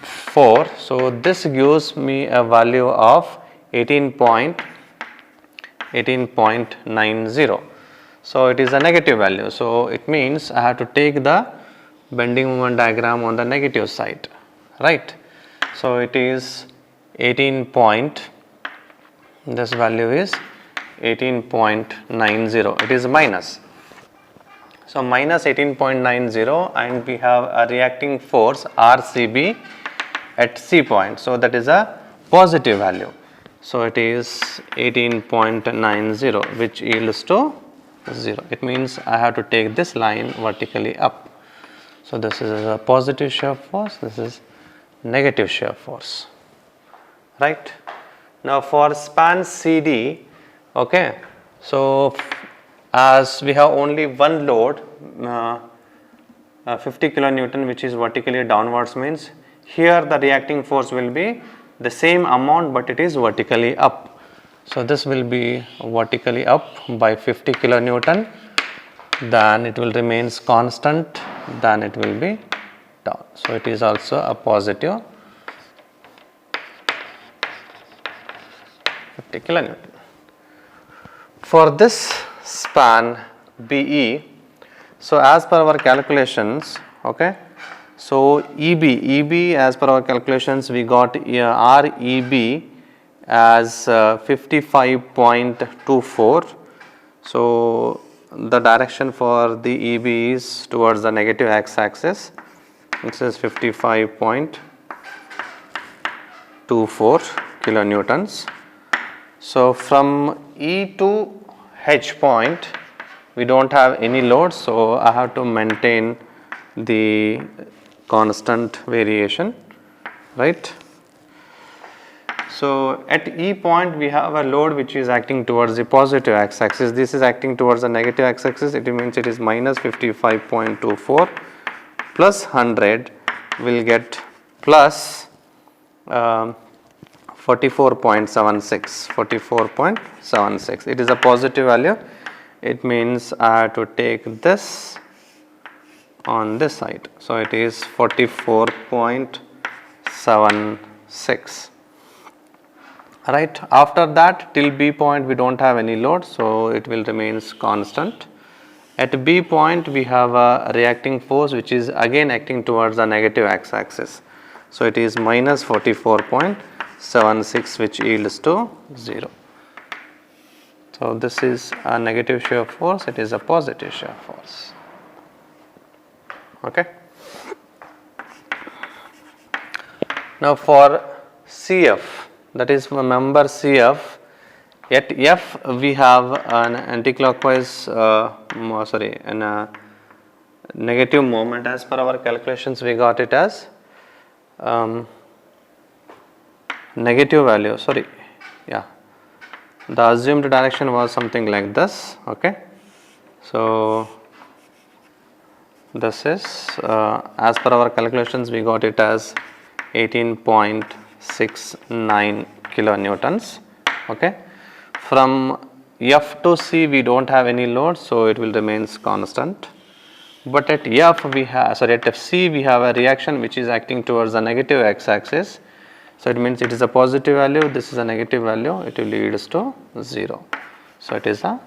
4. So this gives me a value of 18.90. So it is a negative value. So it means I have to take the bending moment diagram on the negative side, right? So it is 18 point, this value is 18.90, it is minus. So minus 18.90, and we have a reacting force RCB at C point. So that is a positive value. So it is 18.90, which yields to 0. It means I have to take this line vertically up. So this is a positive shear force, this is negative shear force, right? Now for span CD, okay, so as we have only one load, 50 kilonewton, which is vertically downwards, means here the reacting force will be the same amount, but it is vertically up. So this will be vertically up by 50 kilonewton, then it will remains constant, then it will be down. So it is also a positive 50 kilonewton. For this span BE, so as per our calculations, okay, so EB as per our calculations, we got REB as 55.24. So the direction for the EB is towards the negative x-axis. This is 55.24 kilonewtons. So from E to H point, we don't have any load, so I have to maintain the constant variation, right? So at E point, we have a load which is acting towards the positive x-axis. This is acting towards the negative x-axis. It means it is minus 55.24 plus 100 will get plus 44.76. It is a positive value. It means I have to take this on this side. So it is 44.76. Right. After that, till B point, we don't have any load, so it will remains constant. At B point, we have a reacting force which is again acting towards the negative x-axis. So it is minus 44.76, which yields to 0. So this is a negative shear force, it is a positive shear force. Okay. Now for CF, that is for member CF, at F we have an anticlockwise, negative moment. As per our calculations, we got it as negative value, the assumed direction was something like this, okay. So this is, as per our calculations, we got it as 18.69 kilonewtons, okay. From F to C, we don't have any load, so it will remains constant. But at F we have, at FC we have a reaction which is acting towards the negative x-axis. So it means it is a positive value, this is a negative value, it will lead us to 0. So it is a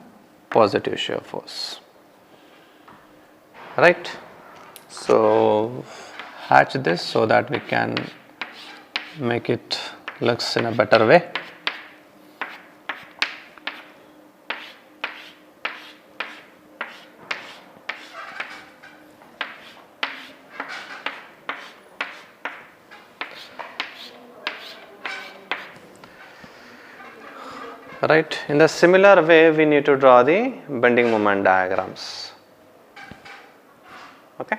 positive shear force, right. So hatch this so that we can make it looks in a better way. Right, in the similar way we need to draw the bending moment diagrams. Okay.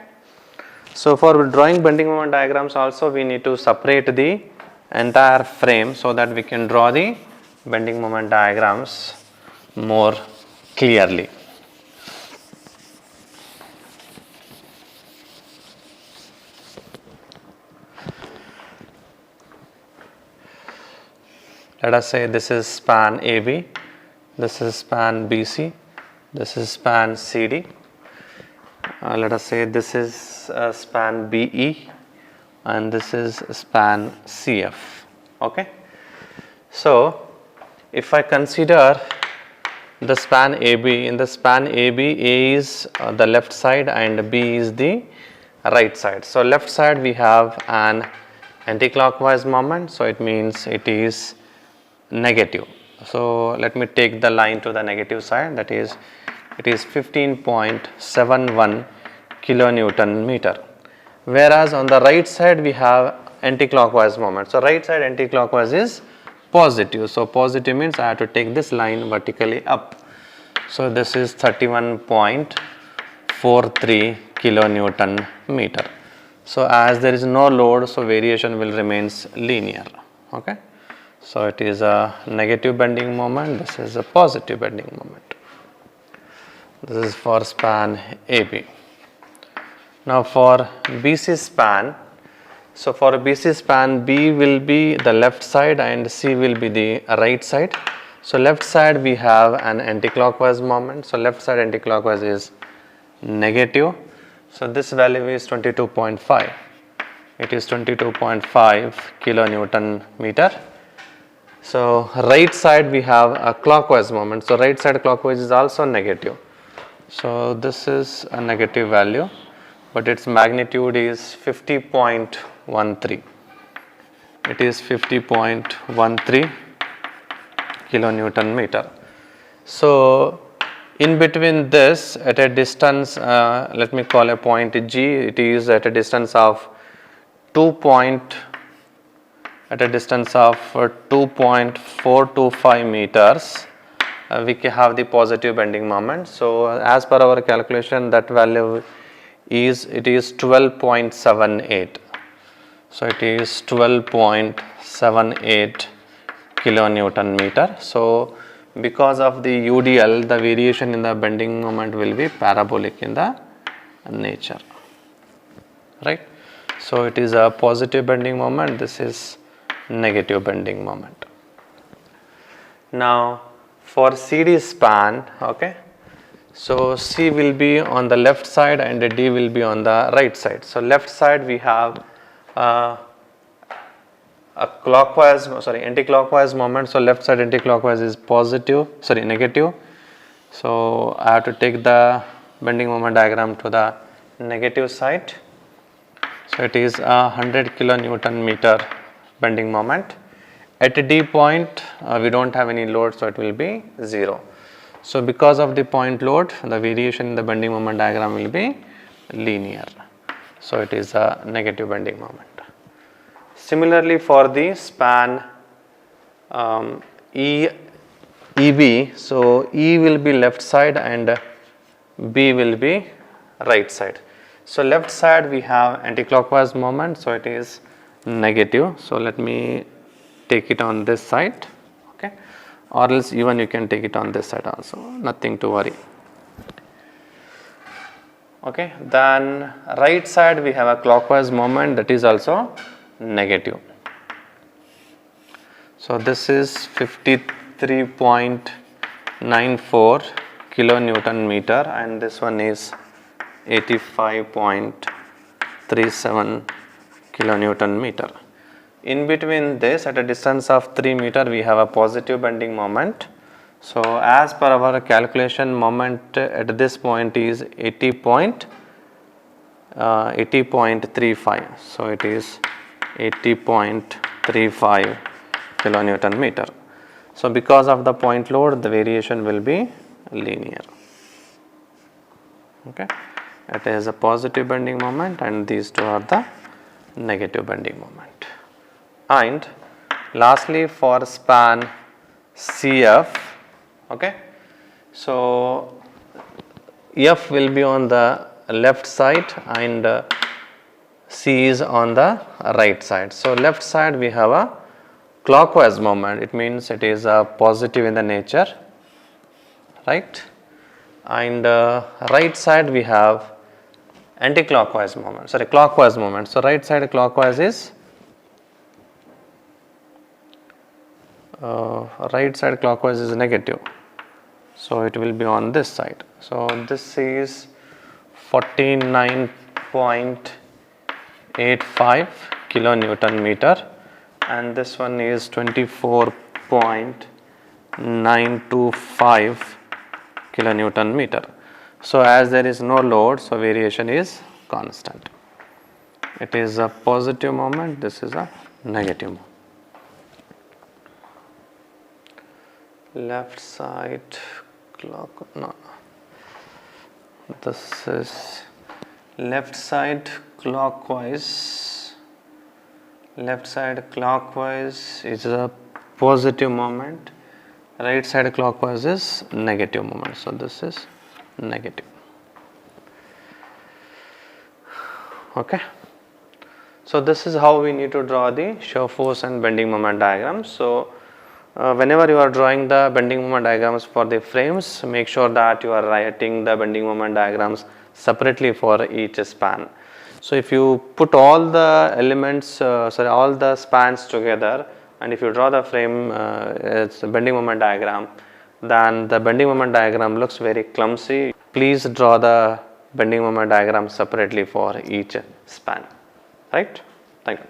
So for drawing bending moment diagrams also we need to separate the entire frame so that we can draw the bending moment diagrams more clearly. Let us say this is span AB, this is span BC, this is span CD. Let us say this is span BE and this is span CF. Okay. So if I consider the span AB, in the span AB, A is the left side and B is the right side. So left side we have an anti-clockwise moment, so it means it is negative. So let me take the line to the negative side, that is it is 15.71 kilonewton meter. Whereas on the right side we have anti-clockwise moment. So right side anti-clockwise is positive. So positive means I have to take this line vertically up. So this is 31.43 kilonewton meter. So as there is no load, so variation will remains linear. Okay. So it is a negative bending moment, this is a positive bending moment. This is for span AB. Now for BC span, so for BC span B will be the left side and C will be the right side. So left side we have an anti-clockwise moment, so left side anti-clockwise is negative. So this value is 22.5, it is 22.5 kilonewton meter. So right side we have a clockwise moment, so right side clockwise is also negative. So this is a negative value, but its magnitude is 50.13. It is 50.13 kilonewton meter. So in between this, at a distance, let me call a point G, it is at a distance of 2.425 meters, we can have the positive bending moment. So as per our calculation, that value is 12.78. So it is 12.78 kilonewton meter. So because of the UDL, the variation in the bending moment will be parabolic in the nature, right? So it is a positive bending moment, this is negative bending moment. Now for CD span, okay, so C will be on the left side and D will be on the right side. So left side we have a anti-clockwise moment, so left side anti-clockwise is negative. So I have to take the bending moment diagram to the negative side. So it is 100 kilonewton meter bending moment. At D point we don't have any load, so it will be 0. So because of the point load, the variation in the bending moment diagram will be linear. So it is a negative bending moment. Similarly for the span EB, so E will be left side and B will be right side. So left side we have anti-clockwise moment, so it is negative. So let me take it on this side, okay, or else even you can take it on this side also, nothing to worry. Okay, then right side we have a clockwise moment, that is also negative. So this is 53.94 kilonewton meter and this one is 85.37 kilonewton meter. In between this, at a distance of 3 meter, we have a positive bending moment. So as per our calculation, moment at this point is 80.35. So it is 80.35 0.35 kilonewton meter. So because of the point load, the variation will be linear. Okay, it is a positive bending moment and these two are the negative bending moment. And lastly, for span CF, okay, so F will be on the left side and C is on the right side. So left side we have a clockwise moment, it means it is a positive in the nature, right? And right side we have anti-clockwise moment, sorry, clockwise moment. So right side clockwise is right side clockwise is negative, so it will be on this side. So this is 49.85 kilonewton meter and this one is 24.925 kilonewton meter. So as there is no load, so variation is constant. It is a positive moment, this is a negative moment. Left side clock, no, this is left side clockwise. Left side clockwise is a positive moment, right side clockwise is negative moment, so this is negative. Okay, so this is how we need to draw the shear force and bending moment diagrams. So whenever you are drawing the bending moment diagrams for the frames, make sure that you are writing the bending moment diagrams separately for each span. So if you put all the elements, all the spans together, and if you draw the frame it's a bending moment diagram, then the bending moment diagram looks very clumsy. Please draw the bending moment diagram separately for each span, right? Thank you.